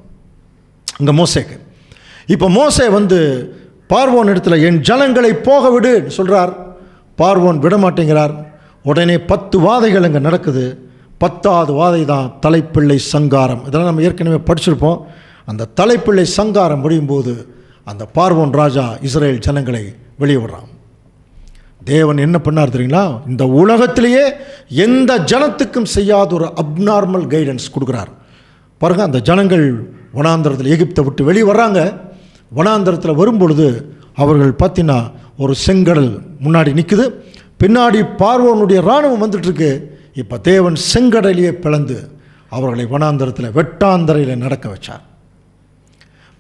இங்கே மோசேக்கு. இப்போ மோசே பார்வோன் இடத்துல என் ஜனங்களை போக விடு சொல்கிறார். பார்வோன் விட மாட்டேங்கிறார். உடனே 10 வாதைகள் அங்கே நடக்குது. 10வது வாதை தான் தலைப்பிள்ளை சங்காரம். இதெல்லாம் நம்ம ஏற்கனவே படிச்சிருப்போம். அந்த தலைப்பிள்ளை சங்காரம் முடியும் போது அந்த பார்வோன் ராஜா இஸ்ரேல் ஜனங்களை வெளியே விடுறான். தேவன் என்ன பண்ணார் தெரியுங்களா? இந்த உலகத்திலேயே எந்த ஜனத்துக்கும் செய்யாத ஒரு அப்நார்மல் கைடன்ஸ் கொடுக்குறார் பாருங்கள். அந்த ஜனங்கள் வனாந்தரத்தில் எகிப்தை விட்டு வெளியே வர்றாங்க. வனாந்தரத்தில் வரும்பொழுது அவர்கள் பார்த்தீங்கன்னா ஒரு செங்கடல் முன்னாடி நிற்குது, பின்னாடி பார்வோனுடைய இராணுவம் வந்துட்டுருக்கு. இப்போ தேவன் செங்கடலையே பிளந்து அவர்களை வனாந்தரத்தில் வெட்டாந்தரையில் நடக்க வச்சார்.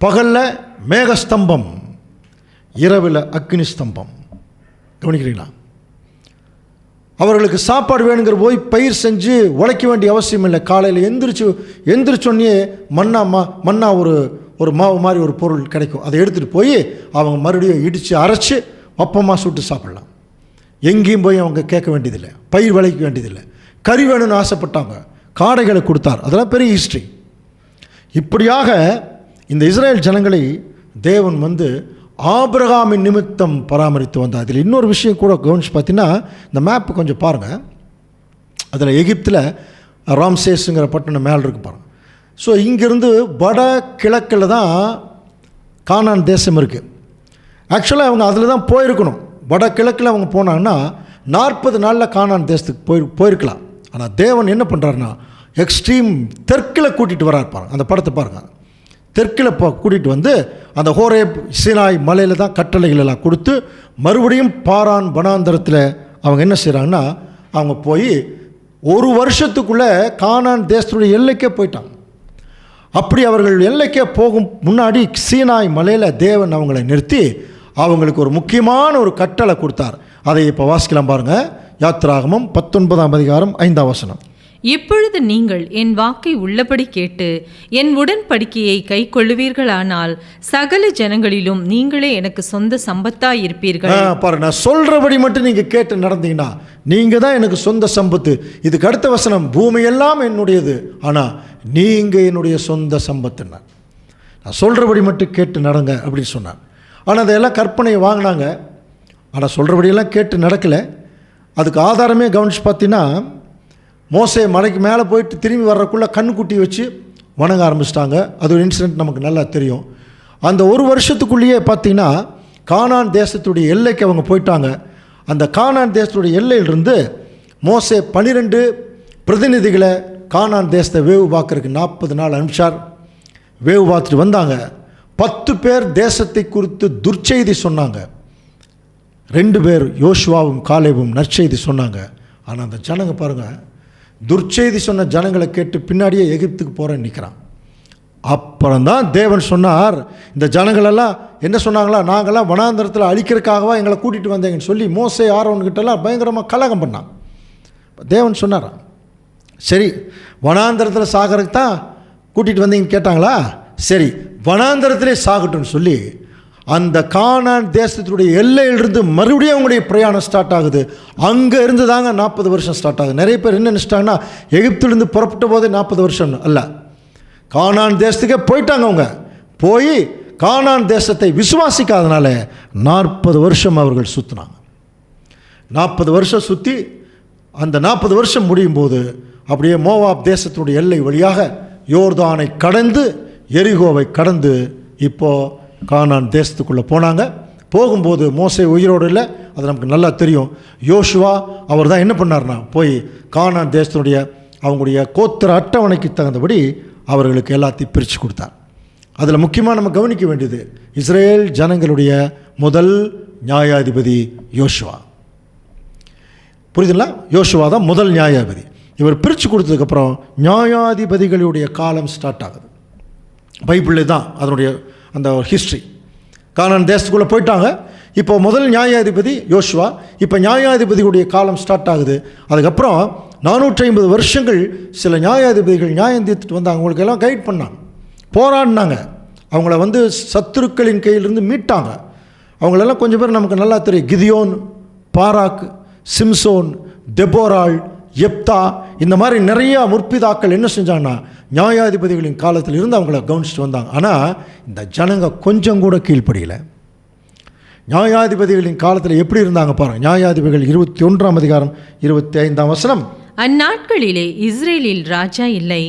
பகலில் மேகஸ்தம்பம், இரவில் அக்னி ஸ்தம்பம். கவனிக்கிறீங்களா? அவர்களுக்கு சாப்பாடு வேணுங்கிற போய் பயிர் செஞ்சு உழைக்க வேண்டிய அவசியம் இல்லை. காலையில் எந்திரிச்சோன்னே மண்ணா ஒரு மாவு மாதிரி ஒரு பொருள் கிடைக்கும். அதை எடுத்துகிட்டு போய் அவங்க மறுபடியும் இடித்து அரைச்சி அப்பமாக சுட்டு சாப்பிட்லாம். எங்கேயும் போய் அவங்க கேட்க வேண்டியதில்லை, பயிர் விளைக்க வேண்டியதில்லை. கறி வேணும்னு ஆசைப்பட்டாங்க, காடைகளை கொடுத்தார். அதெல்லாம் பெரிய ஹிஸ்ட்ரி. இப்படியாக இந்த இஸ்ரேல் ஜனங்களை தேவன் ஆபிரகாமின் நிமித்தம் பராமரித்து வந்தார். அதில் இன்னொரு விஷயம் கூட கவனிச்சு பார்த்தீங்கன்னா, இந்த மேப்பு கொஞ்சம் பாருங்கள். அதில் எகிப்தில் ராம்சேஸுங்கிற பட்டணம் மேலே இருக்கு பாருங்கள். ஸோ இங்கேருந்து வட கிழக்கில் தான் கானான் தேசம் இருக்குது. ஆக்சுவலாக அவங்க அதில் தான் போயிருக்கணும். வட கிழக்கில் அவங்க போனாங்கன்னா 40 நாளில் கானான் தேசத்துக்கு போயிருக்கலாம். ஆனால் தேவன் என்ன பண்ணுறாருன்னா எக்ஸ்ட்ரீம் தெற்கில் கூட்டிகிட்டு வரார் பாருங்கள். அந்த படத்தை பாருங்கள். தெற்கில் கூட்டிகிட்டு அந்த ஹோரேப் சீனாய் மலையில் தான் கட்டளைகள் எல்லாம் கொடுத்து மறுபடியும் பாரான் வனாந்தரத்தில் அவங்க என்ன செய்கிறாங்கன்னா அவங்க போய் 1 வருஷத்துக்குள்ளே கானான் தேசத்துடைய எல்லைக்கே போயிட்டாங்க. அப்படி அவர்கள் எல்லைக்கே போகும் முன்னாடி சீனாய் மலையில் தேவன் அவங்களை நிறுத்தி அவங்களுக்கு ஒரு முக்கியமான ஒரு கட்டளை கொடுத்தார். அதை இப்போ வாசிக்கலாம் பாருங்கள். யாத்திராகமம் 19ஆம் அதிகாரம் 5ஆம் வசனம். இப்பொழுது நீங்கள் என் வாக்கை உள்ளபடி கேட்டு என் உடன்படிக்கையை கை கொள்ளுவீர்களானால் சகல ஜனங்களிலும் நீங்களே எனக்கு சொந்த சம்பத்தாய் இருப்பீர்கள். பாரு, நான் சொல்றபடி மட்டும் நீங்க கேட்டு நடந்தீங்கன்னா நீங்க தான் எனக்கு சொந்த சம்பத்து. இதுக்கு அடுத்த வசனம், பூமியெல்லாம் என்னுடையது, ஆனா நீங்க என்னுடைய சொந்த சம்பத்துன்னார். நான் சொல்றபடி மட்டும் கேட்டு நடங்க அப்படின்னு சொன்னார். ஆனால் அதையெல்லாம் கற்பனையை வாங்கினாங்க. ஆனால் சொல்கிறபடியெல்லாம் கேட்டு நடக்கலை. அதுக்கு ஆதாரமே கவனித்து பார்த்தீங்கன்னா, மோசே மலைக்கு மேலே போயிட்டு திரும்பி வர்றதுக்குள்ளே கண்ணுக்குட்டி வச்சு வணங்க ஆரம்பிச்சிட்டாங்க. அது ஒரு இன்சிடென்ட் நமக்கு நல்லா தெரியும். அந்த 1 வருஷத்துக்குள்ளேயே பார்த்தீங்கன்னா கானான் தேசத்துடைய எல்லைக்கு அவங்க போயிட்டாங்க. அந்த கானான் தேசத்துடைய எல்லையிலிருந்து மோசே 12 பிரதிநிதிகளை கானான் தேசத்தை வேவு பார்க்கறதுக்கு 40 நாள் அனுப்பிச்சார். வேவு பார்த்துட்டு வந்தாங்க. 10 பேர் தேசத்தை குறித்து துர்ச்செய்தி சொன்னாங்க. 2 பேர் யோசுவாவும் காலேபும் நற்செய்தி சொன்னாங்க. ஆனால் அந்த ஜனங்க பாருங்கள், துர்ச்செய்தி சொன்ன ஜனங்களை கேட்டு பின்னாடியே எகிப்துக்கு போகிறேன்னு நிற்கிறான். அப்புறம்தான் தேவன் சொன்னார், இந்த ஜனங்களெல்லாம் என்ன சொன்னாங்களா, நாங்கள்லாம் வனாந்தரத்தில் அழிக்கிறதுக்காகவா எங்களை கூட்டிகிட்டு வந்தேங்கன்னு சொல்லி மோசே ஆரோன்கிட்டலாம் பயங்கரமாக கலகம் பண்ணான். தேவன் சொன்னாரா, சரி வனாந்தரத்தில் சாகிறதுக்கு தான் கூட்டிகிட்டு வந்தீங்கன்னு கேட்டாங்களா, சரி வனாந்தரத்திலே சாகட்டும்னு சொல்லி அந்த கானான் தேசத்துடைய எல்லையிலிருந்து மறுபடியும் அவங்களுடைய பிரயாணம் ஸ்டார்ட் ஆகுது. அங்கே இருந்து தாங்க 40 வருஷம் ஸ்டார்ட் ஆகுது. நிறைய பேர் என்ன நினச்சிட்டாங்கன்னா எகிப்திலிருந்து புறப்பட்ட போதே 40 வருஷம் அல்ல, கானான் தேசத்துக்கே போயிட்டாங்க. அவங்க போய் கானான் தேசத்தை விசுவாசிக்காதனால 40 வருஷம் அவர்கள் சுற்றினாங்க. 40 வருஷம் சுற்றி அந்த 40 வருஷம் முடியும் போது அப்படியே மோவாப் தேசத்துடைய எல்லை வழியாக யோர்தானை கடந்து எரிகோவை கடந்து இப்போது கானான் தேசத்துக்குள்ளே போனாங்க. போகும்போது மோசே உயிரோடு இல்லை, அது நமக்கு நல்லா தெரியும். யோசுவா அவர் தான் என்ன பண்ணார்னா போய் கானான் தேசத்தினுடைய அவங்களுடைய கோத்திர அட்டவணைக்கு தகுந்தபடி அவர்களுக்கு எல்லாத்தையும் பிரித்து கொடுத்தார். அதில் முக்கியமாக நம்ம கவனிக்க வேண்டியது இஸ்ரேல் ஜனங்களுடைய முதல் நியாயாதிபதி யோசுவா. புரியுதுங்களா? யோசுவா தான் முதல் நியாயாதிபதி. இவர் பிரித்து கொடுத்ததுக்கப்புறம் நியாயாதிபதிகளுடைய காலம் ஸ்டார்ட் ஆகுது. பைபிளில் தான் அதனுடைய அந்த ஹிஸ்ட்ரி. கானான் தேசத்துக்குள்ளே போயிட்டாங்க. இப்போ முதல் நியாயாதிபதி யோசுவா. இப்போ நியாயாதிபதிகளுடைய காலம் ஸ்டார்ட் ஆகுது. அதுக்கப்புறம் 450 வருஷங்கள் சில நியாயாதிபதிகள் நியாயம் தீர்த்துட்டு வந்தாங்க. அவங்களுக்கு எல்லாம் கைட் பண்ணாங்க, போராடினாங்க, அவங்கள சத்துருக்களின் கையிலிருந்து மீட்டாங்க. அவங்களெல்லாம் கொஞ்சம் பேர் நமக்கு நல்லா தெரியும். கிதியோன், பாராக், சிம்சோன், டெபோராள், எப்தா, இந்த மாதிரி நிறையா முற்பிதாக்கள் என்ன செஞ்சாங்கன்னா நியாயாதிபதிகளின் காலத்தில் இருந்து அவங்கள கவனிச்சுட்டு வந்தாங்க. ஆனால் இந்த ஜனங்க கொஞ்சம் கூட கீழ்ப்படியலை. நியாயாதிபதிகளின் காலத்தில் எப்படி இருந்தாங்க பாருங்கள். நியாயாதிபதிகள் 21ஆம் அதிகாரம் 25ஆம் வசனம். அந்நாட்களிலே இஸ்ரேலில் ராஜா இல்லை,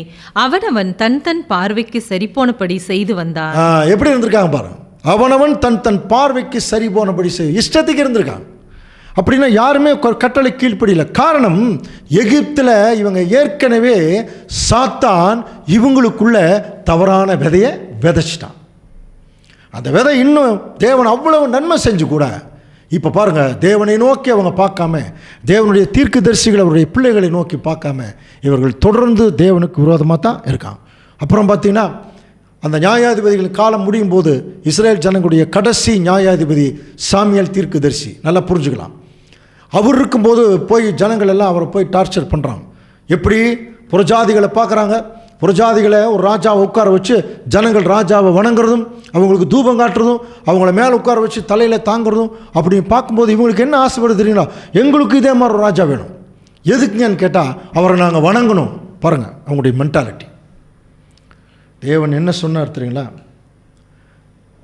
அவனவன் தன் தன் பார்வைக்கு சரிபோனபடி செய்து வந்தான். எப்படி இருந்திருக்காங்க பாருங்க. அவனவன் தன் தன் பார்வைக்கு சரி போனபடி செய்து இஷ்டத்துக்கு இருந்திருக்காங்க. அப்படின்னா யாருமே கட்டளை கீழ்ப்படியல. காரணம், எகிப்தில் இவங்க ஏற்கனவே சாத்தான் இவங்களுக்குள்ள தவறான விதையை விதைச்சிட்டான். அந்த விதை இன்னும் தேவன் அவ்வளவு நன்மை செஞ்சு கூட இப்போ பாருங்கள், தேவனை நோக்கி அவங்க பார்க்காம, தேவனுடைய தீர்க்கதரிசிகள் அவருடைய பிள்ளைகளை நோக்கி பார்க்காம இவர்கள் தொடர்ந்து தேவனுக்கு விரோதமாக தான் இருக்காங்க. அப்புறம் பார்த்தீங்கன்னா அந்த நியாயாதிபதிகள் காலம் முடியும் போது இஸ்ரேல் ஜனங்களுடைய கடைசி நியாயாதிபதி சாமியல் தீர்க்கதரிசி. நல்லா புரிஞ்சுக்கலாம். அவர் இருக்கும்போது போய் ஜனங்கள் எல்லாம் அவரை போய் டார்ச்சர் பண்ணுறாங்க. எப்படி புறஜாதிகளை பார்க்குறாங்க. புறஜாதிகளை ஒரு ராஜாவை உட்கார வச்சு ஜனங்கள் ராஜாவை வணங்குறதும், அவங்களுக்கு தூபம் காட்டுறதும், அவங்கள மேலே உட்கார வச்சு தலையில் தாங்கிறதும், அப்படின்னு பார்க்கும்போது இவங்களுக்கு என்ன ஆசைப்படுது தெரியுங்களா? எங்களுக்கு இதே மாதிரி ஒரு ராஜா வேணும். எதுக்குங்கன்னு கேட்டால் அவரை நாங்கள் வணங்கணும். பாருங்கள் அவங்களுடைய மென்டாலிட்டி. தேவன் என்ன சொன்னார் தெரியுங்களா?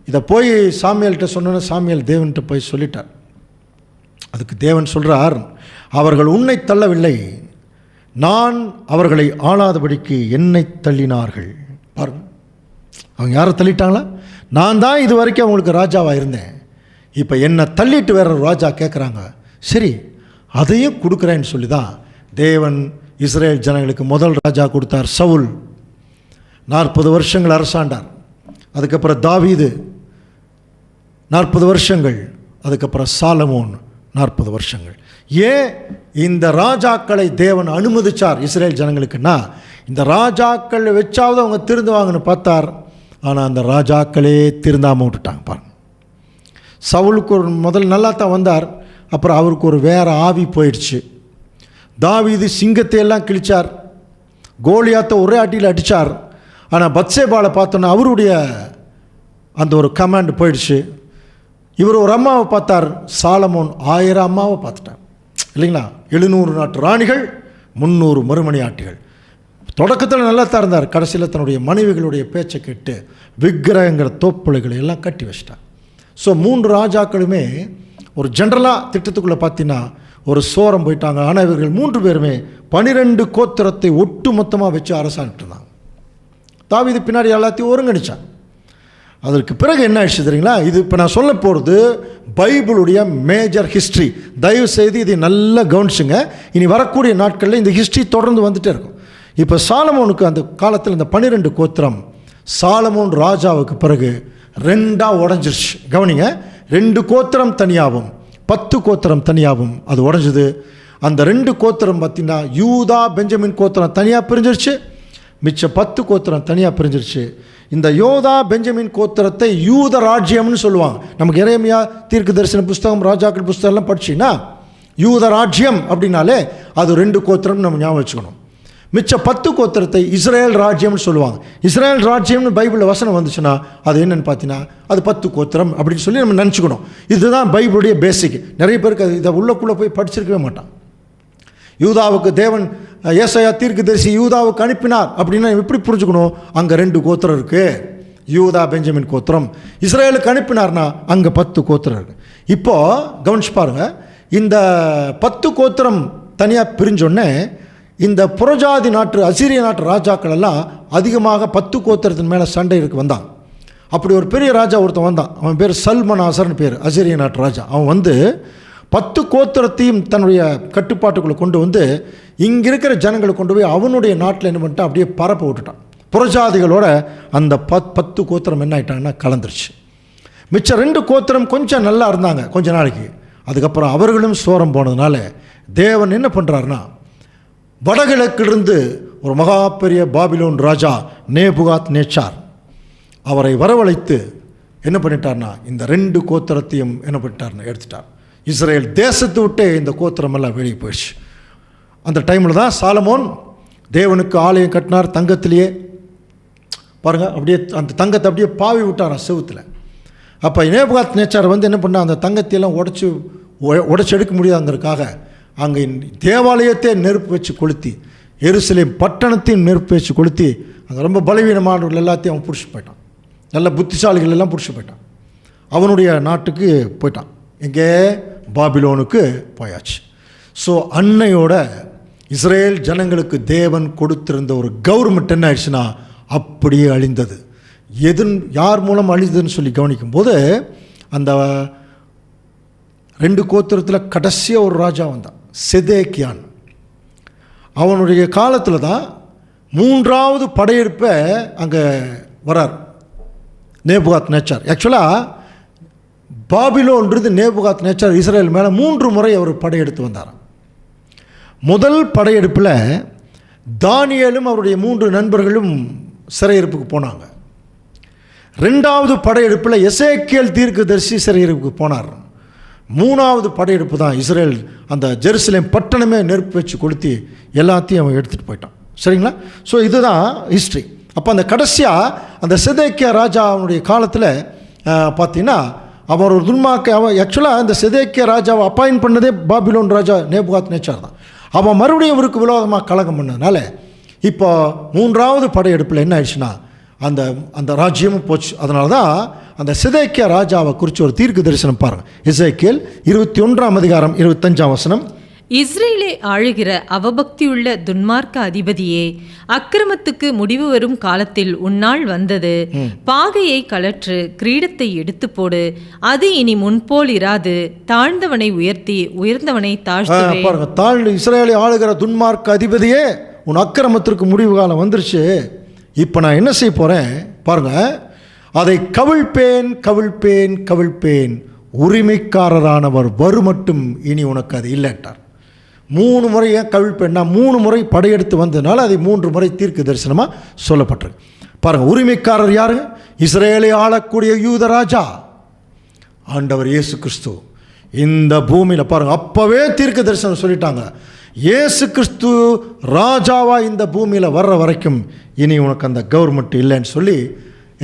இதை போய் சாமியல்கிட்ட சொன்னோன்னா சாமியல் தேவன்கிட்ட போய் சொல்லிட்டார். அதுக்கு தேவன் சொல்கிறார், அவர்கள் உன்னை தள்ளவில்லை, நான் அவர்களை ஆளாதபடிக்கு என்னை தள்ளினார்கள். பாருங்க, அவங்க யாரை தள்ளிட்டாங்களா? நான் தான் இது வரைக்கும் அவங்களுக்கு ராஜாவாக இருந்தேன். இப்போ என்னை தள்ளிட்டு வேற ஒரு ராஜா கேட்குறாங்க. சரி, அதையும் கொடுக்குறேன்னு சொல்லி தான் தேவன் இஸ்ரேல் ஜனங்களுக்கு முதல் ராஜா கொடுத்தார். சவுல் 40 வருஷங்கள் அரசாண்டார். அதுக்கப்புறம் தாவீது 40 வருஷங்கள். அதுக்கப்புறம் சாலமோன் 40 வருஷங்கள். ஏன் இந்த ராஜாக்களை தேவன் அனுமதிச்சார் இஸ்ரேல் ஜனங்களுக்குன்னா, இந்த ராஜாக்களை வச்சாவது அவங்க திருந்துவாங்கன்னு பார்த்தார். ஆனால் அந்த ராஜாக்களே திருந்தாமல் விட்டுட்டாங்க. பாருங்க, சவுலுக்கு ஒரு முதல் நல்லா தான் வந்தார், அப்புறம் அவருக்கு ஒரு வேறு ஆவி போயிடுச்சு. தாவீது சிங்கத்தை எல்லாம் கிழிச்சார், கோலியாத்தை ஒரே அடியில் அடித்தார். ஆனால் பத்சேபாலை பார்த்தோன்னா அவருடைய அந்த ஒரு கமாண்ட் போயிடுச்சு. இவர் ஒரு அம்மாவை பார்த்தார், சாலமோன் 1000 அம்மாவை பார்த்துட்டார் இல்லைங்களா? 700 நாட்டு ராணிகள், 300 மறுமணி ஆட்டிகள். தொடக்கத்தில் நல்லா தான் இருந்தார். கடைசியில் தன்னுடைய மனைவிகளுடைய பேச்சை கேட்டு விக்கிரகங்கிற தோப்புளைகளை எல்லாம் கட்டி வச்சிட்டார். ஸோ 3 ராஜாக்களுமே ஒரு ஜென்ரலாக திட்டத்துக்குள்ளே பார்த்தீங்கன்னா ஒரு சோரம் போயிட்டாங்க. ஆனால் இவர்கள் 3 பேருமே 12 கோத்திரத்தை ஒட்டு மொத்தமாக வச்சு அரசாண்டுட்டு இருந்தாங்க. தாவீது பின்னாடி எல்லாத்தையும் ஒருங்கிணைச்சாங்க. அதற்கு பிறகு என்ன ஆயிடுச்சு தெரியுங்களா? இது இப்போ நான் சொல்ல போகிறது பைபிளுடைய மேஜர் ஹிஸ்ட்ரி. தயவு செய்து இதை நல்லா கவனிச்சுங்க. இனி வரக்கூடிய நாட்களில் இந்த ஹிஸ்ட்ரி தொடர்ந்து வந்துகிட்டே இருக்கும். இப்போ சாலமோனுக்கு அந்த காலத்தில் இந்த 12 கோத்திரம் சாலமோன் ராஜாவுக்கு பிறகு 2ஆக உடஞ்சிருச்சு. கவனிங்க, 2 கோத்திரம் தனியாகவும் 10 கோத்திரம் தனியாகவும் அது உடஞ்சுது. அந்த 2 கோத்திரம் பார்த்திங்கன்னா யூதா பெஞ்சமின் கோத்திரம் தனியாக பிரிஞ்சிருச்சு, மிச்ச 10 கோத்திரம் தனியாக பிரிஞ்சிருச்சு. இந்த யோதா பெஞ்சமின் கோத்திரத்தை யூத ராஜ்யம்னு சொல்லுவாங்க. நமக்கு எரேமியா தீர்க்க தரிசன புஸ்தகம், ராஜாக்கள் புஸ்தகம் எல்லாம் படிச்சிங்கன்னா யூத ராஜ்யம் அப்படின்னாலே அது 2 கோத்திரம் நம்ம ஞாபகம் வச்சுக்கணும். மிச்ச 10 கோத்திரத்தை இஸ்ரேல் ராஜ்யம்னு சொல்லுவாங்க. இஸ்ரேல் ராஜ்யம்னு பைபிளில் வசனம் வந்துச்சுன்னா அது என்னென்னு பார்த்தீங்கன்னா அது 10 கோத்திரம் அப்படின்னு சொல்லி நம்ம நினச்சிக்கணும். இதுதான் பைபிளுடைய பேசிக். நிறைய பேருக்கு அது இதை உள்ளக்குள்ளே போய் படிச்சிருக்கவே மாட்டான். யூதாவுக்கு தேவன் ஏசாயா தீர்க்கதரிசி யூதாவுக்கு அனுப்பினார் அப்படின்னா எப்படி புரிஞ்சுக்கணும்? அங்கே 2 கோத்திரம் இருக்குது, யூதா பெஞ்சமின் கோத்திரம். இஸ்ரேலுக்கு அனுப்பினார்னா அங்கே 10 கோத்திரம் இருக்குது. இப்போது கவனிச்சு பாருங்கள், இந்த 10 கோத்திரம் தனியாக பிரிஞ்சோடனே இந்த புறஜாதி நாட்டு அசீரிய நாட்டு ராஜாக்கள் எல்லாம் அதிகமாக 10 கோத்திரத்தின் மேலே சண்டைக்கு வந்தாங்க. அப்படி ஒரு பெரிய ராஜா ஒருத்தன் வந்தான். அவன் பேர் சல்மனாசர்னு பேர், அசிரிய நாட்டு ராஜா. அவன் வந்து 10 கோத்திரத்தையும் தன்னுடைய கட்டுப்பாட்டுக்குள்ளே கொண்டு வந்து இங்கே இருக்கிற ஜனங்களை கொண்டு போய் அவனுடைய நாட்டில் என்ன பண்ணிட்டான், அப்படியே பரப்ப விட்டுட்டான். புறஜாதிகளோட அந்த 10 கோத்திரம் என்ன ஆகிட்டாங்கன்னா கலந்துருச்சு. மிச்சம் 2 கோத்திரம் கொஞ்சம் நல்லா இருந்தாங்க கொஞ்ச நாளைக்கு. அதுக்கப்புறம் அவர்களும் சோரம் போனதுனால தேவன் என்ன பண்ணுறாருன்னா, வடகிழக்கிலிருந்து ஒரு மகா பெரிய பாபிலோன் ராஜா நேபுகாத் நேச்சார் அவரை வரவழைத்து என்ன பண்ணிட்டார்னா, இந்த 2 கோத்திரத்தையும் என்ன பண்ணிட்டார்னா எடுத்துட்டார். இஸ்ரேல் தேசத்தை விட்டே இந்த கோத்திரம் எல்லாம் வெளியே போயிடுச்சு. அந்த டைமில் தான் சாலமோன் தேவனுக்கு ஆலயம் கட்டினார் தங்கத்திலேயே. பாருங்கள், அப்படியே அந்த தங்கத்தை அப்படியே பாவி விட்டாராம் செவுத்தில். அப்போ நேபுகாத் நேச்சார் வந்து என்ன பண்ணால், அந்த தங்கத்தையெல்லாம் உடைச்சி எடுக்க முடியாதுங்கிறதுக்காக அங்கே தேவாலயத்தை நெருப்பு வச்சு கொளுத்தி, எருசலேம் பட்டணத்தையும் நெருப்பு வச்சு கொளுத்தி, அங்கே ரொம்ப பலவீனமானவர்கள் எல்லாத்தையும் அவன் பிடிச்சி போயிட்டான். நல்ல புத்திசாலிகள் எல்லாம் பிடிச்சி போயிட்டான். அவனுடைய நாட்டுக்கு போயிட்டான். எங்கே? பாபிலோனுக்கு போயாச்சு. ஸோ அன்னையோட இஸ்ரேல் ஜனங்களுக்கு தேவன் கொடுத்திருந்த ஒரு கவர்மெண்ட் என்ன ஆயிடுச்சுன்னா அப்படியே அழிந்தது. யார் மூலம் அழிந்ததுன்னு சொல்லி கவனிக்கும் போது, அந்த 2 கோத்திரத்தில் கடைசியாக ஒரு ராஜா வந்தான், செதேக்கியான். அவனுடைய காலத்தில் தான் 3வது படையெடுப்பை அங்கே வரார் நேபுகாத் நேச்சார். ஆக்சுவலாக பாபிலோன்றது நேபுகாத் நேச்சார் இஸ்ரேல் மேலே 3 முறை அவர் படையெடுத்து வந்தார். முதல் படையெடுப்பில் தானியேலும் அவருடைய 3 நண்பர்களும் சிறையிருப்புக்கு போனாங்க. 2வது படையெடுப்பில் எசேக்கியேல் தீர்க்கதரிசி சிறையிருப்புக்கு போனார். 3வது படையெடுப்பு தான் இஸ்ரேல் அந்த ஜெருசலேம் பட்டணமே நெருப்பு வச்சு கொளுத்தி எல்லாத்தையும் அவன் எடுத்துகிட்டு போயிட்டான். சரிங்களா? ஸோ இதுதான் ஹிஸ்ட்ரி. அப்போ அந்த கடைசியாக அந்த செதேக்கியா ராஜா அவனுடைய காலத்தில் பார்த்தீங்கன்னா, அவர் ஒரு அவன் ஆக்சுவலாக அந்த செதேக்கியா ராஜாவை அப்பாயின்ட் பண்ணதே பாபிலோன் ராஜா நேபுகாத் நேச்சார் தான். அவன் மறுபடியும் அவருக்கு விரோதமாக கலகம் பண்ணதுனால இப்போ 3வது படையெடுப்பில் என்ன ஆயிடுச்சுன்னா அந்த அந்த ராஜ்யமும் போச்சு. அதனால தான் அந்த செதேக்கியா ராஜாவை குறித்து ஒரு தீர்க்க தரிசனம் பாருங்கள். எசேக்கியேல் 21ஆம் அதிகாரம் 25ஆம் வசனம். இஸ்ரேலை ஆளுகிற அவபக்தியுள்ள துன்மார்க்க அதிபதியே, அக்கிரமத்துக்கு முடிவு வரும் காலத்தில் உன்னால் வந்தது. பாகையை கலற்று கிரீடத்தை எடுத்து போடு, அது இனி முன்போல் இராது. தாழ்ந்தவனை உயர்த்தி உயர்ந்தவனை தாழ்த்துவேன். பாருங்க, இஸ்ரேலை ஆளுகிற துன்மார்க்க அதிபதியே, உன் அக்கிரமத்திற்கு முடிவு காலம் வந்துருச்சு. இப்போ நான் என்ன செய்ய போகிறேன் பாருங்க, அதை கவிழ்ப்பேன் கவிழ்ப்பேன் கவிழ்ப்பேன், உரிமைக்காரரானவர் வருமட்டும் இனி உனக்கு அது இல்லைட்டார். 3 முறை ஏன் கவிழ்ப்பேன்னா, 3 முறை படையெடுத்து வந்ததுனால அதை 3 முறை தீர்க்க தரிசனமாக சொல்லப்பட்டிருக்கு. பாருங்கள், உரிமைக்காரர் யாரு? இஸ்ரேலை ஆளக்கூடிய யூத ராஜா ஆண்டவர் இயேசு கிறிஸ்து. இந்த பூமியில் பாருங்கள், அப்போவே தீர்க்க தரிசனம் சொல்லிட்டாங்க, இயேசு கிறிஸ்து ராஜாவா இந்த பூமியில் வர்ற வரைக்கும் இனி உனக்கு அந்த கவர்மெண்ட் இல்லைன்னு சொல்லி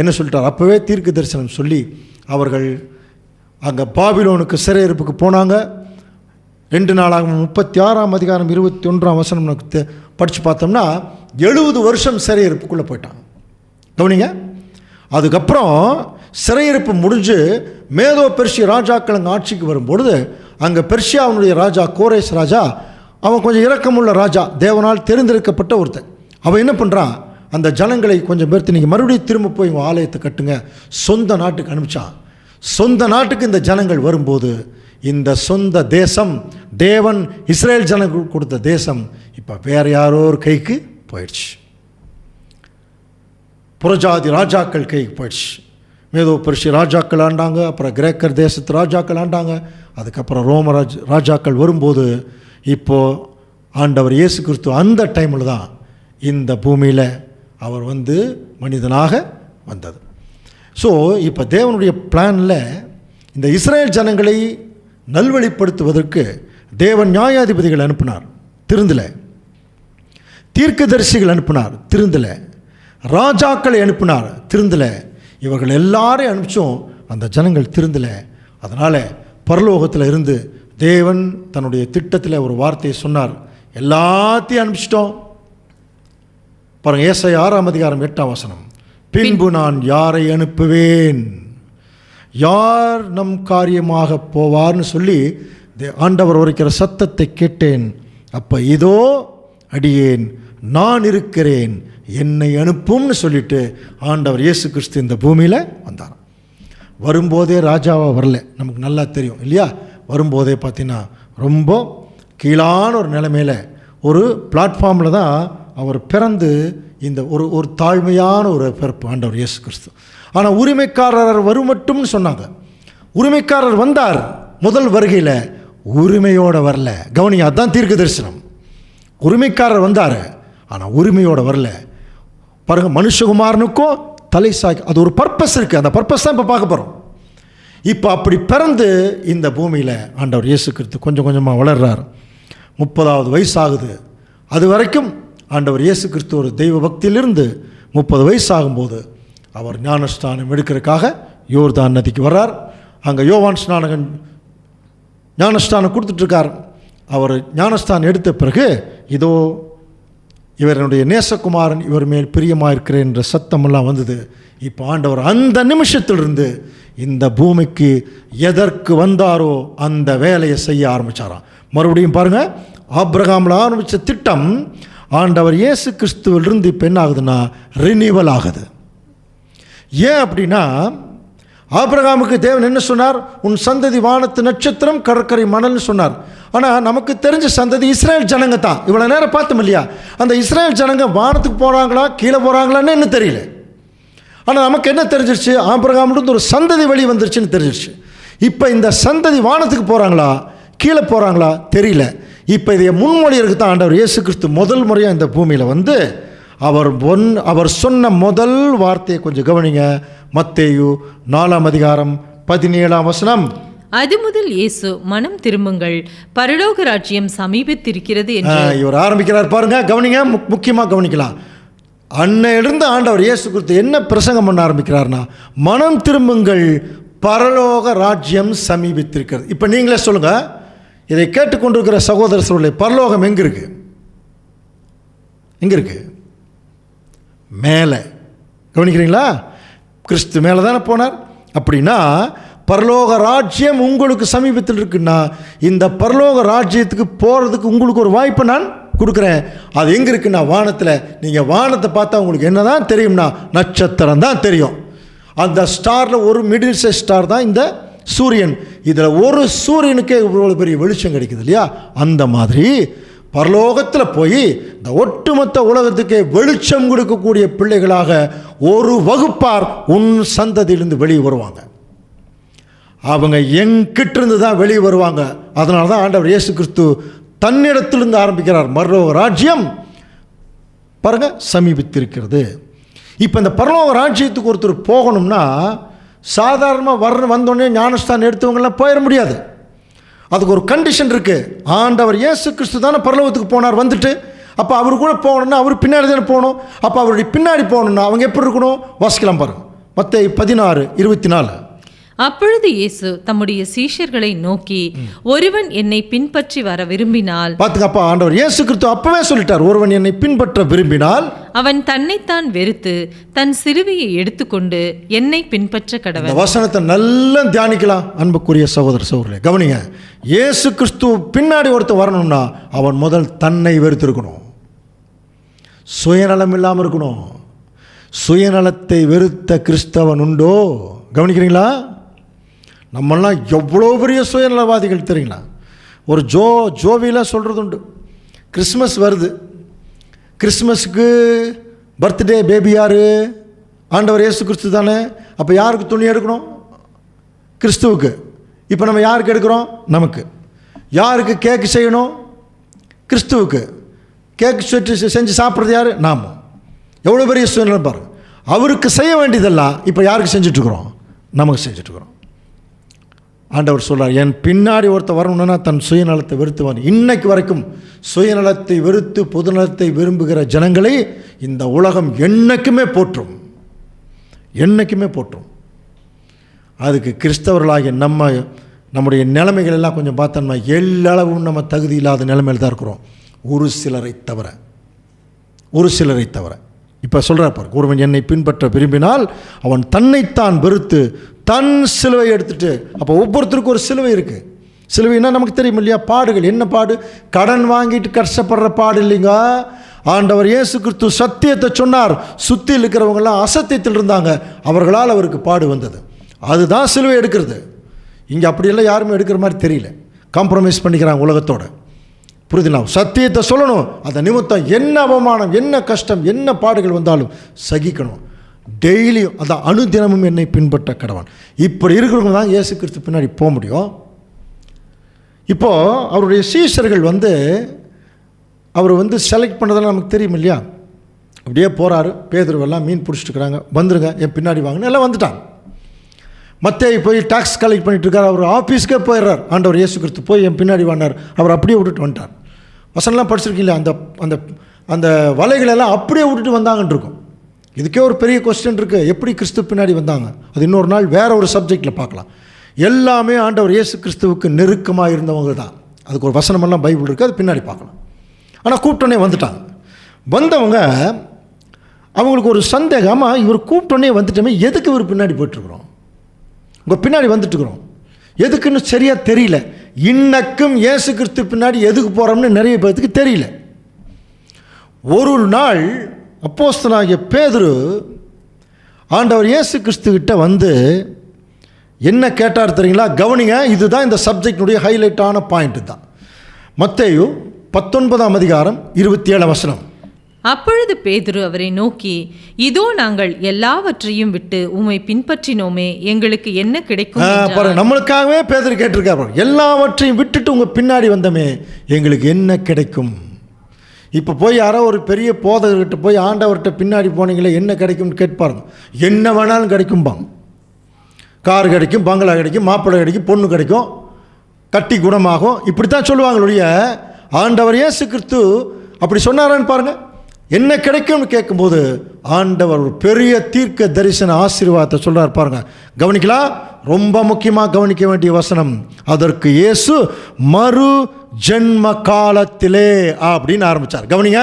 என்ன சொல்லிட்டார். அப்போவே தீர்க்க தரிசனம் சொல்லி அவர்கள் அங்கே பாபிலோனுக்கு சிறையிருப்புக்கு போனாங்க. 2 நாளாகவும் 36ஆம் அதிகாரம் 21ஆம் வசனம் நமக்கு படித்து பார்த்தோம்னா 70 வருஷம் சிறையிருப்புக்குள்ளே போயிட்டாங்க. கவனிங்க, அதுக்கப்புறம் சிறையிருப்பு முடிஞ்சு மேதோ பெர்ஷிய ராஜாக்கள் அங்கே ஆட்சிக்கு வரும்பொழுது, அங்கே பெர்ஷியாவுடைய ராஜா கோரேஸ் ராஜா, அவன் கொஞ்சம் இரக்கமுள்ள ராஜா, தேவனால் தெரிந்தெடுக்கப்பட்ட ஒருத்தன். அவன் என்ன பண்ணுறான், அந்த ஜனங்களை கொஞ்சம் பேர்த்து நீங்கள் மறுபடியும் திரும்ப போய் உங்கள் ஆலயத்தை கட்டுங்க சொந்த நாட்டுக்கு அனுப்பிச்சான். சொந்த நாட்டுக்கு இந்த ஜனங்கள் வரும்போது இந்த சொந்த தேசம், தேவன் இஸ்ரேல் ஜனங்களுக்கு கொடுத்த தேசம் இப்போ வேறு யாரோ ஒரு கைக்கு போயிடுச்சு. புறஜாதி ராஜாக்கள் கைக்கு போயிடுச்சு. மேதோ பெர்ஷிய ராஜாக்கள் ஆண்டாங்க, அப்புறம் கிரேக்கர் தேசத்து ராஜாக்கள் ஆண்டாங்க, அதுக்கப்புறம் ரோம ராஜாக்கள் வரும்போது இப்போது ஆண்டவர் இயேசு கிறிஸ்து அந்த டைமில் தான் இந்த பூமியில் அவர் வந்து மனிதனாக வந்தது. ஸோ இப்போ தேவனுடைய பிளானில் இந்த இஸ்ரேல் ஜனங்களை நல்வழிப்படுத்துவதற்கு தேவன் நியாயாதிபதிகள் அனுப்பினார், திருந்தலை. தீர்க்கதரிசிகள் அனுப்பினார், திருந்தலை. ராஜாக்களை அனுப்பினார், திருந்தலை. இவர்கள் எல்லாரையும் அனுப்பிச்சோம், அந்த ஜனங்கள் திருந்தலை. அதனால் பரலோகத்தில் இருந்து தேவன் தன்னுடைய திட்டத்தில் ஒரு வார்த்தையை சொன்னார், எல்லாத்தையும் அனுப்பிச்சிட்டோம். பாருங்கள், ஏசாயா 6ஆம் அதிகாரம் 8ஆம் வசனம். பின்பு நான் யாரை அனுப்புவேன், யார் நம் காரியமாக போவார்னு சொல்லி ஆண்டவர் உரைக்கிற சத்தத்தை கேட்டேன். அப்போ இதோ அடியேன், நான் இருக்கிறேன், என்னை அனுப்பும்னு சொல்லிட்டு ஆண்டவர் இயேசு கிறிஸ்து இந்த பூமியில் வந்தார். வரும்போதே ராஜாவாக வரல, நமக்கு நல்லா தெரியும் இல்லையா? வரும்போதே பார்த்தீங்கன்னா ரொம்ப கீழான ஒரு நிலைமையில் ஒரு பிளாட்ஃபார்மில் தான் அவர் பிறந்து இந்த ஒரு தாழ்மையான ஒரு பிறப்பு ஆண்டவர் இயேசு கிறிஸ்து. ஆனால் உரிமைக்காரர் வரும் மட்டும்னு சொன்னாங்க. உரிமைக்காரர் வந்தார் முதல் வருகையில், உரிமையோடு வரல. கவனிங்க, அதுதான் தீர்க்க தரிசனம். உரிமைக்காரர் வந்தார், ஆனால் உரிமையோடு வரல. பாருங்க, மனுஷகுமாரனுக்கும் தலை சாய்க்கு அது ஒரு பர்பஸ் இருக்குது. அந்த பர்பஸ் தான் இப்போ பார்க்க போகிறோம். இப்போ அப்படி பிறந்து இந்த பூமியில் ஆண்டவர் இயேசு கிறிஸ்து கொஞ்சம் கொஞ்சமாக வளர்றார். 30வது வயசாகுது. அது வரைக்கும் ஆண்டவர் இயேசு கிறிஸ்து ஒரு தெய்வ பக்தியிலிருந்து 30 வயசாகும்போது அவர் ஞானஸ்நானம் எடுக்கிறதுக்காக யோர்தான் நதிக்கு வர்றார். அங்கே யோவான் ஸ்நானகன் ஞானஸ்தானம் கொடுத்துட்ருக்கார். அவர் ஞானஸ்தானம் எடுத்த பிறகு இதோ இவருடைய நேசகுமாரன் இவர் மேல் பிரியமாக இருக்கிறேன் என்ற சத்தமெல்லாம் வந்தது. இப்போ ஆண்டவர் அந்த நிமிஷத்திலிருந்து இந்த பூமிக்கு எதற்கு வந்தாரோ அந்த வேலையை செய்ய ஆரம்பித்தாராம். மறுபடியும் பாருங்கள், ஆபிரகாமில் ஆரம்பித்த திட்டம் ஆண்டவர் இயேசு கிறிஸ்துவிலிருந்து இப்போ என்ன ஆகுதுன்னா ரினிவல் ஆகுது. ஏன் அப்படின்னா, ஆபிரகாமுக்கு தேவன் என்ன சொன்னார்? உன் சந்ததி வானத்து நட்சத்திரம், கடற்கரை மணல்னு சொன்னார். ஆனால் நமக்கு தெரிஞ்ச சந்ததி இஸ்ரேல் ஜனங்க தான். இவ்வளோ நேரம் பார்த்தோம் இல்லையா? அந்த இஸ்ரேல் ஜனங்க வானத்துக்கு போகிறாங்களா கீழே போகிறாங்களான்னு என்ன தெரியல. ஆனால் நமக்கு என்ன தெரிஞ்சிருச்சு? ஆபிரகாமிலிருந்து ஒரு சந்ததி வெளியே வந்துருச்சுன்னு தெரிஞ்சிருச்சு. இப்போ இந்த சந்ததி வானத்துக்கு போகிறாங்களா கீழே போகிறாங்களா தெரியல. இப்போ இதை முன்மொழியருக்கு தான் ஆண்டவர் இயேசு கிறிஸ்து முதல் முறையாக இந்த பூமியில் வந்து அவர் சொன்ன முதல் வார்த்தையை கொஞ்சம் கவனிங்க. மத்தேயு 4ஆம் அதிகாரம் 17ஆம் வசனம். அது முதல் இயேசு, மனம் திரும்புங்கள், பரலோக ராஜ்யம் சமீபித்திருக்கிறது என்று இவர் ஆரம்பிக்கிறார். பாருங்க, கவனிங்க, முக்கியமாக கவனிக்கலாம். அன்னையிலிருந்து ஆண்டவர் இயேசு கிறிஸ்து என்ன பிரசங்கம் பண்ண ஆரம்பிக்கிறார்னா, மனம் திரும்புங்கள், பரலோக ராஜ்யம் சமீபித்திருக்கிறது. இப்போ நீங்களே சொல்லுங்க, இதை கேட்டுக்கொண்டிருக்கிற சகோதர சகோதரர்களே, பரலோகம் எங்கே இருக்கு? எங்கே இருக்கு? மேலே. கவனிக்கிறீங்களா? கிறிஸ்து மேலே தானே போனார். அப்படின்னா பரலோக ராஜ்யம் உங்களுக்கு சமீபத்தில் இருக்குன்னா, இந்த பரலோக ராஜ்யத்துக்கு போகிறதுக்கு உங்களுக்கு ஒரு வாய்ப்பை நான் கொடுக்குறேன். அது எங்கே இருக்குன்னா வானத்தில். நீங்கள் வானத்தை பார்த்தா உங்களுக்கு என்ன தான் தெரியும்னா நட்சத்திரம் தான் தெரியும். அந்த ஸ்டாரில் ஒரு மிடில் சைஸ் ஸ்டார் தான் இந்த சூரியன். இதில் ஒரு சூரியனுக்கே இவ்வளோ பெரிய வெளிச்சம் கிடைக்குது இல்லையா? அந்த மாதிரி பரலோகத்தில் போய் இந்த ஒட்டுமொத்த உலகத்துக்கே வெளிச்சம் கொடுக்கக்கூடிய பிள்ளைகளாக ஒரு வகுப்பார் உன் சந்ததியிலிருந்து வெளியே வருவாங்க. அவங்க எங்கிட்டிருந்து தான் வெளியே வருவாங்க. அதனால தான் ஆண்டவர் இயேசு கிறிஸ்து தன்னிடத்திலிருந்து ஆரம்பிக்கிறார். பரலோக ராஜ்யம் பாருங்க சமீபித்திருக்கிறது. இப்போ இந்த பரலோக ராஜ்யத்துக்கு ஒருத்தர் போகணும்னா சாதாரணமாக வந்தோடனே ஞானஸ்தானம் எடுத்தவங்களாம் போயிட முடியாது. அதுக்கு ஒரு கண்டிஷன் இருக்குது. ஆண்டவர் இயேசு கிறிஸ்து தானே பரலோகத்துக்கு போனார் வந்துட்டு. அப்போ அவர் கூட போகணும்னா அவர் பின்னாடி தானே போகணும். அப்போ அவருடைய பின்னாடி போகணும்னா அவங்க எப்படி இருக்கணும்? வாசிக்கலாம் பாருங்க, மத்தேயு 16:24. அப்பொழுது இயேசு தம்முடைய சீஷர்களை நோக்கி, ஒருவன் என்னை பின்பற்றி வர விரும்பினால், பார்த்துக்கப்பா, ஆண்டவர் இயேசு கிறிஸ்து அப்பவே சொல்லிட்டார், ஒருவன் என்னை பின்பற்ற விரும்பினால் அவன் தன்னைத்தான் வெறுத்து தன் சிலுவையை எடுத்துக்கொண்டு என்னை பின்பற்ற கடவன். இந்த வசனத்தை நல்லா தியானிக்கலாம் அன்புக்குரிய சகோதர சகோதரர்களே. கவனிங்க, இயேசு கிறிஸ்து பின்னாடி ஒருத்தர் வரணும்னா அவன் முதல் தன்னை வெறுத்திருக்கணும். சுயநலம் இல்லாமல் இருக்கணும். சுயநலத்தை வெறுத்த கிறிஸ்தவன் உண்டோ? கவனிக்கிறீங்களா? நம்மெல்லாம் எவ்வளோ பெரிய சுயநலவாதிகள் தெரியுங்களா? ஒரு ஜோவியில் சொல்கிறது உண்டு, கிறிஸ்மஸ் வருது, கிறிஸ்மஸுக்கு பர்த்டே பேபி யார்? ஆண்டவர் இயேசு கிறிஸ்து தானே. அப்போ யாருக்கு துணி எடுக்கணும்? கிறிஸ்துவுக்கு. இப்போ நம்ம யாருக்கு எடுக்கிறோம்? நமக்கு. யாருக்கு கேக்கு செய்யணும்? கிறிஸ்துவுக்கு. கேக்கு செஞ்சு சாப்பிட்றது யார்? நாம். எவ்வளோ பெரிய சுயநலம் பாருங்கள். அவருக்கு செய்ய வேண்டியதெல்லாம் இப்போ யாருக்கு செஞ்சிட்ருக்குறோம்? நமக்கு செஞ்சிட்ருக்குறோம். ஆண்டவர் சொல்கிறார், என் பின்னாடி ஒருத்தர் வரணும்னா தன் சுயநலத்தை வெறுத்துவான். இன்னைக்கு வரைக்கும் சுயநலத்தை வெறுத்து பொதுநலத்தை விரும்புகிற ஜனங்களை இந்த உலகம் என்னைக்குமே போற்றும், என்னைக்குமே போற்றும். அதுக்கு கிறிஸ்தவர்களாகிய நம்முடைய நிலைமைகள் எல்லாம் கொஞ்சம் பார்த்தோம்னா எல்லளவும் நம்ம தகுதி இல்லாத நிலைமையில் தான் இருக்கிறோம். ஒரு சிலரை தவிர. இப்போ சொல்கிறார் பாரு, ஒருவன் என்னை பின்பற்ற விரும்பினால் அவன் தன்னைத்தான் வெறுத்து தன் சிலுவை எடுத்துட்டு. அப்போ ஒவ்வொருத்தருக்கும் ஒரு சிலுவை இருக்குது. சிலுவைன்னா நமக்கு தெரியும் இல்லையா? பாடுகள். என்ன பாடு? கடன் வாங்கிட்டு கஷ்டப்படுற பாடு இல்லைங்க. ஆண்டவர் இயேசு கிறிஸ்து சத்தியத்தை சொன்னார். சுற்றி இருக்கிறவங்கெல்லாம் அசத்தியத்தில் இருந்தாங்க. அவர்களால் அவருக்கு பாடு வந்தது. அதுதான் சிலுவை எடுக்கிறது. இங்கே அப்படியெல்லாம் யாருமே எடுக்கிற மாதிரி தெரியல. காம்ப்ரமைஸ் பண்ணிக்கிறாங்க உலகத்தோட. புரியுதுங்களா? சத்தியத்தை சொல்லணும். அதை நிமித்தம் என்ன அவமானம், என்ன கஷ்டம், என்ன பாடுகள் வந்தாலும் சகிக்கணும். டெய்லியும் அதான் அனுதினமும் என்னை பின்பற்ற கடவன். இப்படி இருக்கிறவங்க தான் இயேசு கிறிஸ்து பின்னாடி போக முடியும். இப்போது அவருடைய சீஷர்கள் அவர் செலக்ட் பண்ணதெல்லாம் நமக்கு தெரியும் இல்லையா? அப்படியே போகிறாரு. பேதுருவெல்லாம் மீன் பிடிச்சிட்டு இருக்கிறாங்க. வந்துருங்க, என் பின்னாடி வாங்கன்னு எல்லாம் வந்துட்டாங்க. மத்தேயு போய் டாக்ஸ் கலெக்ட் பண்ணிட்டு இருக்கார். அவர் ஆஃபீஸ்க்கே போயிடுறார். ஆண்டவர் இயேசு கிறிஸ்து போய் என் பின்னாடி வாங்கினார். அவர் அப்படியே விட்டுட்டு வந்துட்டார். வசனம்லாம் படிச்சிருக்கீங்களா? அந்த அந்த அந்த வலைகளெல்லாம் அப்படியே விட்டுட்டு வந்தாங்கன்னு இருக்கும். இதுக்கே ஒரு பெரிய கொஸ்டின் இருக்குது. எப்படி கிறிஸ்து பின்னாடி வந்தாங்க? அது இன்னொரு நாள் வேற ஒரு சப்ஜெக்டில் பார்க்கலாம். எல்லாமே ஆண்டவர் இயேசு கிறிஸ்துவுக்கு நெருக்கமாக இருந்தவங்க தான். அதுக்கு ஒரு வசனமெல்லாம் பைபிள் இருக்குது, அது பின்னாடி பார்க்கலாம். ஆனால் கூப்பிட்டோன்னே வந்துட்டாங்க. வந்தவங்க அவங்களுக்கு ஒரு சந்தேகமாக, இவர் கூப்பிட்டோன்னே வந்துட்டோமே, எதுக்கு இவர் பின்னாடி போய்ட்டுருக்குறோம்? உங்கள் பின்னாடி வந்துட்டுருக்குறோம், எதுக்குன்னு சரியாக தெரியல. இன்னக்கும் இயேசு கிறிஸ்து பின்னாடி எதுக்கு போகிறோம்னு நிறைய பேருக்கு தெரியல. ஒரு நாள் அப்போஸ்தலனாகிய பேதுரு ஆண்டவர் இயேசு கிறிஸ்துக்கிட்ட வந்து என்ன கேட்டார் தெரியுங்களா? கவனிங்க, இதுதான் இந்த சப்ஜெக்டினுடைய ஹைலைட்டான பாயிண்ட் தான். மத்தேயு 19ஆம் அதிகாரம் 27 வசனம். அப்பொழுது பேதுரு அவரை நோக்கி, இதோ நாங்கள் எல்லாவற்றையும் விட்டு உம்மை பின்பற்றினோமே, எங்களுக்கு என்ன கிடைக்கும்? பாருங்க, நம்மளுக்காகவே பேதுரு கேட்டிருக்காரு. எல்லாவற்றையும் விட்டுட்டு உங்க பின்னாடி வந்தமே, எங்களுக்கு என்ன கிடைக்கும்? இப்போ போய் யாரோ ஒரு பெரிய போதகர்கிட்ட போய் ஆண்டவர்கிட்ட பின்னாடி போனீங்களே என்ன கிடைக்கும்னு கேட்பாருங்க. என்ன வேணாலும் கிடைக்கும்பாங்க. கார் கிடைக்கும், பங்களா கிடைக்கும், மாப்பிள்ளை கிடைக்கும், பொண்ணு கிடைக்கும், கட்டி குணமாகும், இப்படித்தான் சொல்லுவாங்களுடைய. ஆண்டவர் இயேசு கிறிஸ்து அப்படி சொன்னாரான்னு பாருங்க. என்ன கிடைக்கும்னு கேட்கும்போது ஆண்டவர் ஒரு பெரிய தீர்க்க தரிசன ஆசீர்வாதத்தை சொல்றார் பாருங்க. கவனிக்கலாம், ரொம்ப முக்கியமாக கவனிக்க வேண்டிய வசனம். அதற்கு இயேசு மறு ஜென்ம காலத்திலே அப்படின்னு ஆரம்பிச்சார். கவனிங்க,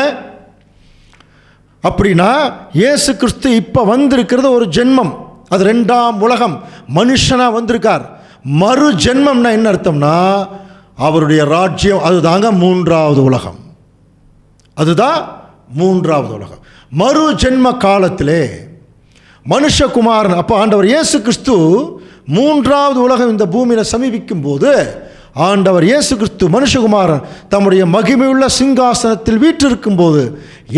அப்படின்னா இயேசு கிறிஸ்து இப்போ வந்திருக்கிறது ஒரு ஜென்மம், அது 2ஆம் உலகம், மனுஷனாக வந்திருக்கார். மறு ஜென்மம்னா என்ன அர்த்தம்னா, அவருடைய ராஜ்யம், அதுதாங்க 3வது உலகம். அதுதான் 3வது உலகம். மறு ஜென்ம காலத்திலே மனுஷகுமாரன், அப்போ ஆண்டவர் இயேசு கிறிஸ்து 3வது உலகம் இந்த பூமியில் சமீபிக்கும் போது ஆண்டவர் இயேசு கிறிஸ்து மனுஷகுமாரன் தம்முடைய மகிமையுள்ள சிங்காசனத்தில் வீற்றிருக்கும் போது,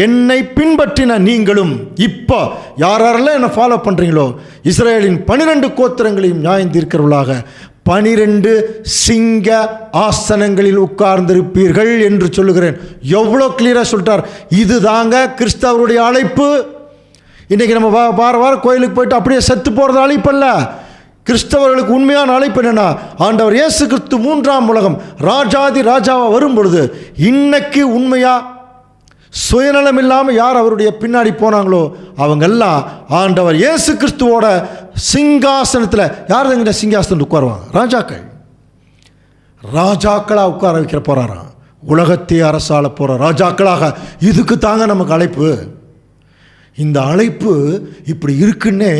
என்னை பின்பற்றின நீங்களும் இப்போ யாரெல்லாம் என்னை ஃபாலோ பண்ணுறீங்களோ, இஸ்ரேலின் 12 கோத்திரங்களையும் நியாயந்தீர்க்கிறவர்களாக 12 சிங்க ஆசனங்களில் உட்கார்ந்திருப்பீர்கள் என்று சொல்லுகிறேன். எவ்வளோ கிளியராக சொல்லிட்டார். இது தாங்க கிறிஸ்தவருடைய அழைப்பு. இன்றைக்கி நம்ம வாரம் கோயிலுக்கு போயிட்டு அப்படியே செத்து போகிறது அழைப்பு அல்ல. கிறிஸ்தவர்களுக்கு உண்மையான அழைப்பு என்னன்னா, ஆண்டவர் இயேசு கிறிஸ்து 3ஆம் உலகம் ராஜாதி ராஜாவாக வரும் பொழுது, இன்னைக்கு உண்மையாக சுயநலம் இல்லாமல் யார் அவருடைய பின்னாடி போனாங்களோ அவங்கெல்லாம் ஆண்டவர் இயேசு கிறிஸ்துவோட சிங்காசனத்தில், யார் எங்கிட்ட சிங்காசனத்தில் உட்காருவாங்க? ராஜாக்களாக உட்கார வைக்கிற போகிறாராம். உலகத்தை அரசாள போகிற ராஜாக்களாக. இதுக்கு தாங்க நமக்கு அழைப்பு. இந்த அழைப்பு இப்படி இருக்குன்னே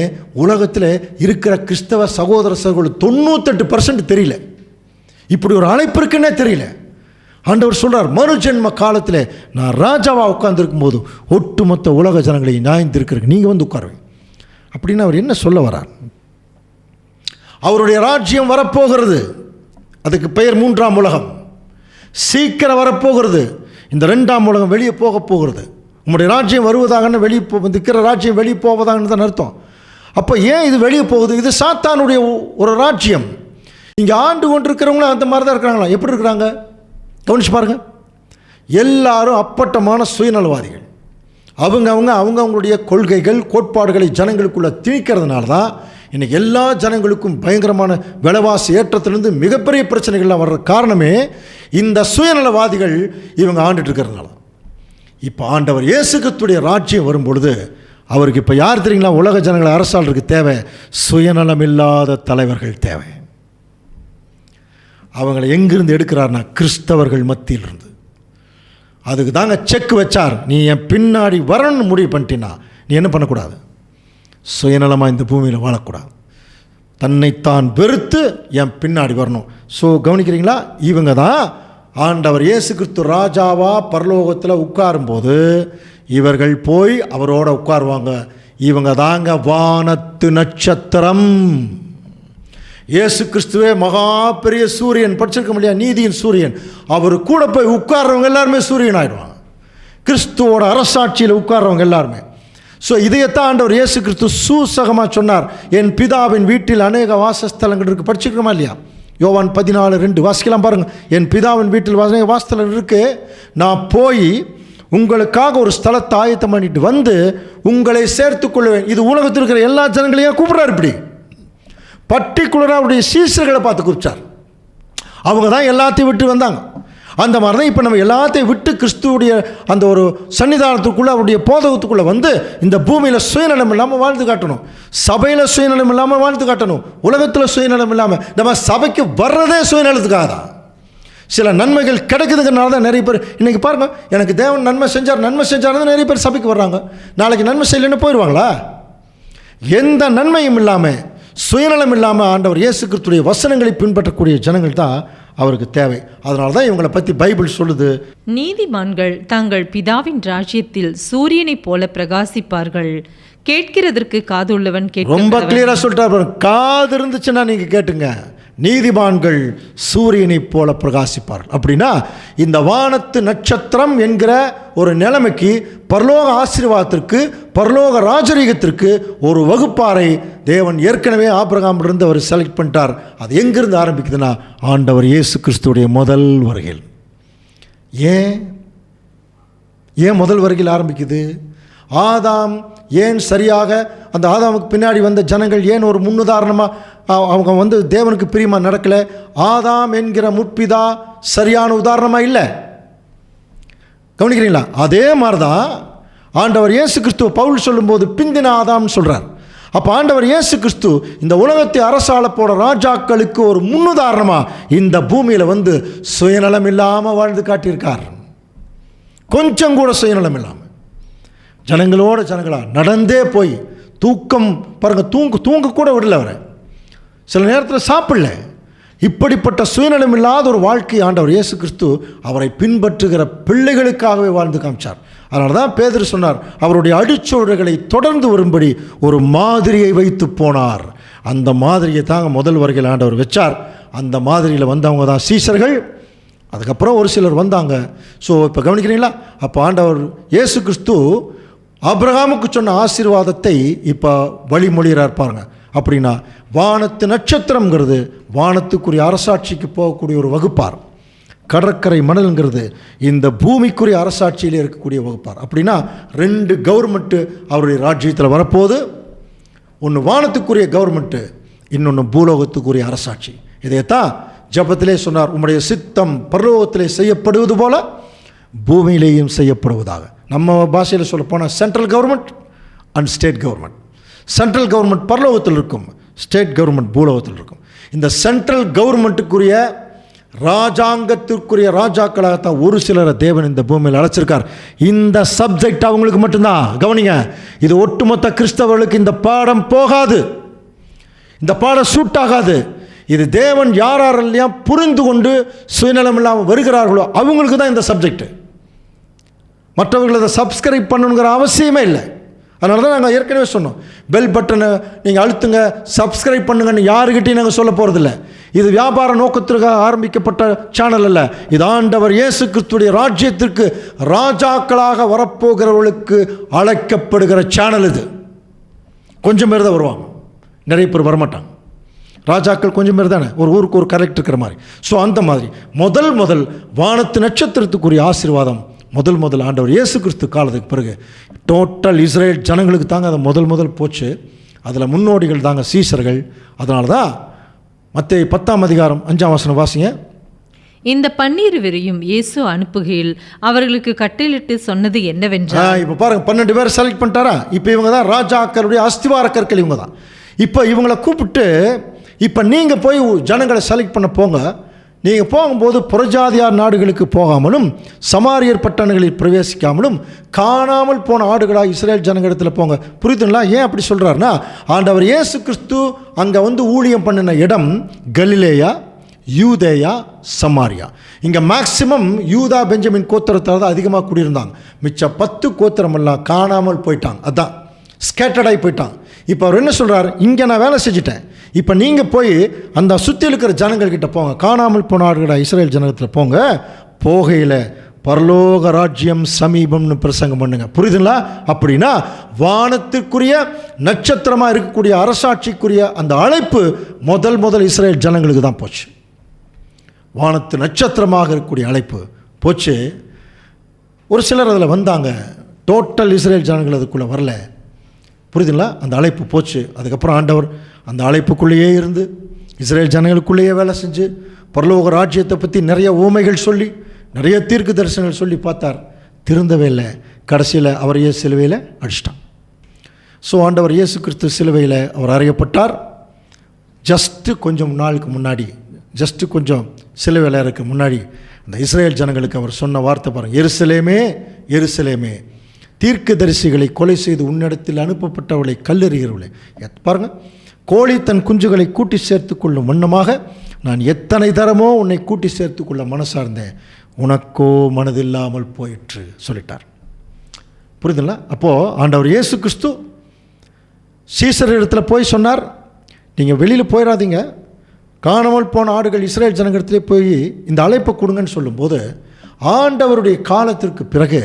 உலகத்தில் இருக்கிற கிறிஸ்தவ சகோதர சகோதரர்கள் 98% தெரியல. இப்படி ஒரு அழைப்பு இருக்குன்னே தெரியல. ஆண்டவர் சொல்கிறார், மறு ஜென்ம காலத்தில் நான் ராஜாவாக உட்கார்ந்துருக்கும் போது ஒட்டுமொத்த உலக ஜனங்களை நியாயந்திருக்கிறதுக்கு நீங்கள் வந்து உட்காருவீங்க அப்படின்னு அவர் என்ன சொல்ல வரார்? அவருடைய ராஜ்யம் வரப்போகிறது. அதுக்கு பெயர் 3ஆம் உலகம். சீக்கிரம் வரப்போகிறது. இந்த 2ஆம் உலகம் வெளியே போக போகிறது. உங்களுடைய ராஜ்யம் வருவதாகன்னு வெளியே இருக்கிற ராஜ்யம் வெளியே போவதாகன்னு தான் அர்த்தம். அப்போ ஏன் இது வெளியே போகுது? இது சாத்தானுடைய ஒரு ராஜ்யம். இங்கே ஆண்டு கொண்டு இருக்கிறவங்களும் அந்த மாதிரி தான் இருக்கிறாங்களா? எப்படி இருக்கிறாங்க? கவனிச்சு பாருங்க. எல்லாரும் அப்பட்டமான சுயநலவாதிகள். அவங்களுடைய கொள்கைகள் கோட்பாடுகளை ஜனங்களுக்குள்ள திணிக்கிறதுனால தான் இன்றைக்கி எல்லா ஜனங்களுக்கும் பயங்கரமான விலைவாசி ஏற்றத்திலிருந்து மிகப்பெரிய பிரச்சனைகள்லாம் வர்ற காரணமே இந்த சுயநலவாதிகள் இவங்க ஆண்டுட்டு இருக்கிறதுனால. இப்போ ஆண்டவர் இயேசு கிறிஸ்துவுடைய ராஜ்யம் வரும்பொழுது அவருக்கு இப்போ யார் தெரியுங்களா? உலக ஜனங்களை அரசாளருக்கு தேவை சுயநலம் இல்லாத தலைவர்கள் தேவை. அவங்களை எங்கிருந்து எடுக்கிறார்னா கிறிஸ்தவர்கள் மத்தியிலிருந்து. அதுக்கு தாங்க செக் வச்சார். நீ என் பின்னாடி வரணும்னு முடிவு பண்ணிட்டீன்னா நீ என்ன பண்ணக்கூடாது? சுயநலமாக இந்த பூமியில் வாழக்கூடாது. தன்னைத்தான் வெறுத்து என் பின்னாடி வரணும். ஸோ கவனிக்கிறீங்களா? இவங்க தான் ஆண்டவர் இயேசு கிறிஸ்து ராஜாவா பரலோகத்தில் உட்காரும்போது இவர்கள் போய் அவரோட உட்காருவாங்க. இவங்க தாங்க வானத்து நட்சத்திரம். இயேசு கிறிஸ்துவே மகா பெரிய சூரியன், படிச்சிருக்க முடியாது, நீதியின் சூரியன். அவர் கூட போய் உட்கார்றவங்க எல்லாருமே சூரியன் ஆயிடுவாங்க. கிறிஸ்துவோட அரசாட்சியில் உட்கார்றவங்க எல்லாருமே. ஸோ இதையத்தான் ஆண்டவர் இயேசு கிறிஸ்து சூசகமாக சொன்னார். என் பிதாவின் வீட்டில் அநேக வாசஸ்தலங்கள் இருக்குது. படிச்சிருக்கோமா இல்லையா? யோவான் 14:2 வாசிக்கலாம் பாருங்கள். என் பிதாவின் வீட்டில் அநேக வாசஸ்தலங்கள் இருக்குது, நான் போய் உங்களுக்காக ஒரு ஸ்தலத்தை ஆயத்தம் பண்ணிட்டு வந்து உங்களை சேர்த்து கொள்வேன். இது உலகத்தில் இருக்கிற எல்லா ஜனங்களையும் கூப்பிட்றாரு. இப்படி பர்டிகுலராக அவருடைய சீசர்களை பார்த்து கூப்பிட்டார். அவங்க தான் எல்லாத்தையும் விட்டு வந்தாங்க. அந்த மாதிரி தான் இப்போ நம்ம எல்லாத்தையும் விட்டு கிறிஸ்துவுடைய அந்த ஒரு சன்னிதானத்துக்குள்ளே, அவருடைய போதகத்துக்குள்ளே வந்து இந்த பூமியில் சுயநலம் இல்லாமல் வாழ்ந்து காட்டணும். சபையில் சுயநலம் இல்லாமல் வாழ்ந்து காட்டணும். உலகத்தில் சுயநலம் இல்லாமல். நம்ம சபைக்கு வர்றதே சுயநலத்துக்காக தான். சில நன்மைகள் கிடைக்குதுங்கிறனால தான் நிறைய பேர் இன்றைக்கி பாருங்கள், எனக்கு தேவன் நன்மை செஞ்சார் நிறைய பேர் சபைக்கு வர்றாங்க. நாளைக்கு நன்மை செய்யலைன்னு போயிடுவாங்களா? எந்த நன்மையும் இல்லாமல், சுயநலம் இல்லாமல் ஆண்டவர் இயேசு கிறிஸ்துடைய வசனங்களை பின்பற்றக்கூடிய ஜனங்கள் தான் அவருக்கு தேவை. அதனால தான் இவங்களை பற்றி பைபிள் சொல்லுது, நீதிமான்கள் தங்கள் பிதாவின் ராஜ்யத்தில் சூரியனைப் போல பிரகாசிப்பார்கள். கேட்கிறதற்கு காது உள்ளவன் கேட்க. ரொம்ப கிளியராக சொல்லிட்டார். காது இருந்துச்சுன்னா நீங்கள் கேட்டுங்க. நீதிமான்கள் சூரியனைப் போல பிரகாசிப்பார்கள். அப்படின்னா இந்த வானத்து நட்சத்திரம் என்கிற ஒரு நிலைமைக்கு, பரலோக ஆசீர்வாதத்திற்கு, பரலோக ராஜரீகத்திற்கு ஒரு வகுப்பாரை தேவன் ஏற்கனவே ஆபிரகாமிலிருந்து அவர் செலக்ட் பண்ணிட்டார். அது எங்கிருந்து ஆரம்பிக்குதுன்னா ஆண்டவர் இயேசு கிறிஸ்துடைய முதல் வருகையில். ஏன் முதல் வருகையில் ஆரம்பிக்குது? ஆதாம் ஏன் சரியாக, அந்த ஆதாமுக்கு பின்னாடி வந்த ஜனங்கள் ஏன் ஒரு முன்னுதாரணமாக அவங்க வந்து தேவனுக்கு பிரியமாக நடக்கலை? ஆதாம் என்கிற முற்பிதா சரியான உதாரணமாக இல்லை. கவனிக்கிறீங்களா? அதே மாதிரி தான் ஆண்டவர் இயேசு கிறிஸ்துவ பவுல் சொல்லும்போது பிந்தின ஆதாம்னு சொல்கிறார். அப்போ ஆண்டவர் இயேசு கிறிஸ்து இந்த உலகத்தை அரசாள போட ராஜாக்களுக்கு ஒரு முன்னுதாரணமாக இந்த பூமியில் வந்து சுயநலம் இல்லாமல் வாழ்ந்து காட்டியிருக்கார். கொஞ்சம் கூட சுயநலம் இல்லாமல் ஜனங்களோட ஜனங்களாக நடந்தே போய் தூக்கம் பாருங்கள், தூங்க கூட விடல அவரை. சில நேரத்தில் சாப்பிடல. இப்படிப்பட்ட சுயநலம் இல்லாத ஒரு வாழ்க்கை ஆண்டவர் இயேசு கிறிஸ்து அவரை பின்பற்றுகிற பிள்ளைகளுக்காகவே வாழ்ந்து காமிச்சார். அதனால தான் பேதுரு சொன்னார், அவருடைய அடிச்சுவடுகளை தொடர்ந்து வரும்படி ஒரு மாதிரியை வைத்து போனார். அந்த மாதிரியை தாங்க முதல் வருகையில் ஆண்டவர் வச்சார். அந்த மாதிரியில் வந்தவங்க தான் சீசர்கள். அதுக்கப்புறம் ஒரு சிலர் வந்தாங்க. ஸோ இப்போ கவனிக்கிறீங்களா? அப்போ ஆண்டவர் இயேசு கிறிஸ்து ஆபிரகாமுக்கு சொன்ன ஆசீர்வாதத்தை இப்போ வழிமொழிகிறார் பாருங்க. அப்படின்னா வானத்து நட்சத்திரம்ங்கிறது வானத்துக்குரிய அரசாட்சிக்கு போகக்கூடிய ஒரு வகுப்பார். கடற்கரை மணல்ங்கிறது இந்த பூமிக்குரிய அரசாட்சியில் இருக்கக்கூடிய வகுப்பார். அப்படின்னா 2 கவர்மெண்ட்டு அவருடைய ராஜ்யத்தில் வரப்போகுது. ஒன்று வானத்துக்குரிய கவர்மெண்ட்டு, இன்னொன்று பூலோகத்துக்குரிய அரசாட்சி. இதைத்தான் ஜபத்திலே சொன்னார், உம்முடைய சித்தம் பரலோகத்திலே செய்யப்படுவது போல பூமியிலேயும் செய்யப்படுவதாக. நம்ம பாஷையில் சொல்ல போனால் central government and state government. Central government பரலோகத்தில் இருக்கும், ஸ்டேட் கவர்மெண்ட் பூலோகத்தில் இருக்கும். இந்த சென்ட்ரல் கவர்மெண்ட்டுக்குரிய ராஜாங்கத்திற்குரிய ராஜாக்களாகத்தான் ஒரு சிலரை தேவன் இந்த பூமியில் அழைச்சிருக்கார். இந்த சப்ஜெக்ட் அவங்களுக்கு மட்டும்தான். கவனிங்க, இது ஒட்டுமொத்த கிறிஸ்தவர்களுக்கு இந்த பாடம் போகாது, இந்த பாடம் சூட் ஆகாது. இது தேவன் யாரெல்லாம் புரிந்து கொண்டு சுயநலம் இல்லாமல் வருகிறார்களோ அவங்களுக்கு தான் இந்த சப்ஜெக்ட். மற்றவர்கள் அதை சப்ஸ்கிரைப் பண்ணணுங்கிற அவசியமே இல்லை. அதனால தான் நாங்கள் ஏற்கனவே சொன்னோம், பெல் பட்டனை நீங்கள் அழுத்துங்க, சப்ஸ்கிரைப் பண்ணுங்கன்னு யாருக்கிட்டையும் நாங்கள் சொல்ல போகிறதில்ல. இது வியாபார நோக்கத்திற்காக ஆரம்பிக்கப்பட்ட சேனல் அல்ல. இது ஆண்டவர் இயேசு கிறிஸ்துடைய ராஜ்யத்திற்கு ராஜாக்களாக வரப்போகிறவர்களுக்கு அழைக்கப்படுகிற சேனல். இது கொஞ்சம் பேர் தான் வருவாங்க, நிறைய பேர் வரமாட்டாங்க. ராஜாக்கள் கொஞ்சம் பேர் தானே, ஒரு ஊருக்கு ஒரு கரெக்ட் இருக்கிற மாதிரி. ஸோ அந்த மாதிரி முதல் வானத்து நட்சத்திரத்துக்குரிய ஆசீர்வாதம் முதல் ஆண்டவர் இயேசு கிறிஸ்து காலத்துக்கு பிறகு டோட்டல் இஸ்ரேல் ஜனங்களுக்கு தாங்க அதை முதல் போச்சு. அதில் முன்னோடிகள் தாங்க சீசர்கள். அதனால தான் மத்தேயு 10:5 வாசிங்க. இந்த 12 இயேசு அனுப்புகையில் அவர்களுக்கு கட்டளையிட்டு சொன்னது என்னவென்றால், இப்போ பாருங்க 12 பேர் செலக்ட் பண்ணிட்டாரா. இப்போ இவங்க தான் ராஜாக்களுடைய அஸ்திவார கற்கள். இவங்க தான் இப்போ இவங்களை கூப்பிட்டு, இப்போ நீங்கள் போய் ஜனங்களை செலக்ட் பண்ண போங்க. நீங்கள் போகும்போது புறஜாதியார் நாடுகளுக்கு போகாமலும் சமாரியர் பட்டணங்களில் பிரவேசிக்காமலும் காணாமல் போன ஆடுகளாக இஸ்ரேல் ஜனங்களிடத்தில் போங்க. புரியுதுங்களா? ஏன் அப்படி சொல்கிறாருன்னா, ஆண்டவர் இயேசு கிறிஸ்து அங்கே வந்து ஊழியம் பண்ணின இடம் கலிலேயா, யூதேயா, சமாரியா. இங்கே மேக்சிமம் யூதா பெஞ்சமின் கோத்திரத்தில் தான் அதிகமாக குடியிருந்தாங்க. மிச்ச 10 கோத்திரமெல்லாம் காணாமல் போயிட்டாங்க. அதான் ஸ்கேட்டர்டாகி போயிட்டாங்க. இப்போ அவர் என்ன சொல்கிறார், இங்கே நான் வேலை செஞ்சுட்டேன், இப்போ நீங்கள் போய் அந்த சுற்றி இருக்கிற ஜனங்கள்கிட்ட போங்க, காணாமல் போனார்கள இஸ்ரேல் ஜனகத்தில் போங்க, போகையில் பரலோக ராஜ்யம் சமீபம்னு பிரசங்கம் பண்ணுங்க. புரியுதுங்களா? அப்படின்னா வானத்திற்குரிய நட்சத்திரமாக இருக்கக்கூடிய அரசாட்சிக்குரிய அந்த அழைப்பு முதல் இஸ்ரேல் ஜனங்களுக்கு தான் போச்சு. வானத்து நட்சத்திரமாக இருக்கக்கூடிய அழைப்பு போச்சு. ஒரு சிலர் அதில் வந்தாங்க, டோட்டல் இஸ்ரேல் ஜனங்கள் அதுக்குள்ளே வரல. புரியுதுங்களா? அந்த அழைப்பு போச்சு. அதுக்கப்புறம் ஆண்டவர் அந்த அழைப்புக்குள்ளேயே இருந்து இஸ்ரேல் ஜனங்களுக்குள்ளேயே வேலை செஞ்சு பரலோக ராஜ்யத்தை பற்றி நிறைய ஊமைகள் சொல்லி நிறைய தீர்க்க தரிசனங்கள் சொல்லி பார்த்தார். திருந்தவே இல்லை. கடைசியில் அவரையே சிலுவையில் அடிச்சிட்டான். ஸோ ஆண்டவர் இயேசு கிறிஸ்து சிலுவையில் அவர் அறையப்பட்டார். ஜஸ்ட்டு கொஞ்சம் நாளுக்கு முன்னாடி, ஜஸ்ட்டு கொஞ்சம் சிலுவையில் இருக்க முன்னாடி அந்த இஸ்ரேல் ஜனங்களுக்கு அவர் சொன்ன வார்த்தை பாருங்கள், எருசலேமே எருசலேமே, தீர்க்க தரிசிகளை கொலை செய்து உன்னிடத்தில் அனுப்பப்பட்டவளை கல்லெறிகிறவளை. பாருங்கள், கோழி தன் குஞ்சுகளை கூட்டி சேர்த்து கொள்ளும் வண்ணமாக நான் எத்தனை தரமோ உன்னை கூட்டி சேர்த்து கொள்ள மனசார்ந்தேன், உனக்கோ மனதில்லாமல் போயிற்று சொல்லிட்டார். புரியுதுங்களா? அப்போது ஆண்டவர் இயேசு கிறிஸ்து சீசர் இடத்துல போய் சொன்னார், நீங்கள் வெளியில் போயிடாதீங்க, காணாமல் போன ஆடுகள் இஸ்ரேல் ஜனங்களிடத்திலே போய் இந்த அழைப்பை கொடுங்கன்னு சொல்லும்போது ஆண்டவருடைய காலத்திற்கு பிறகு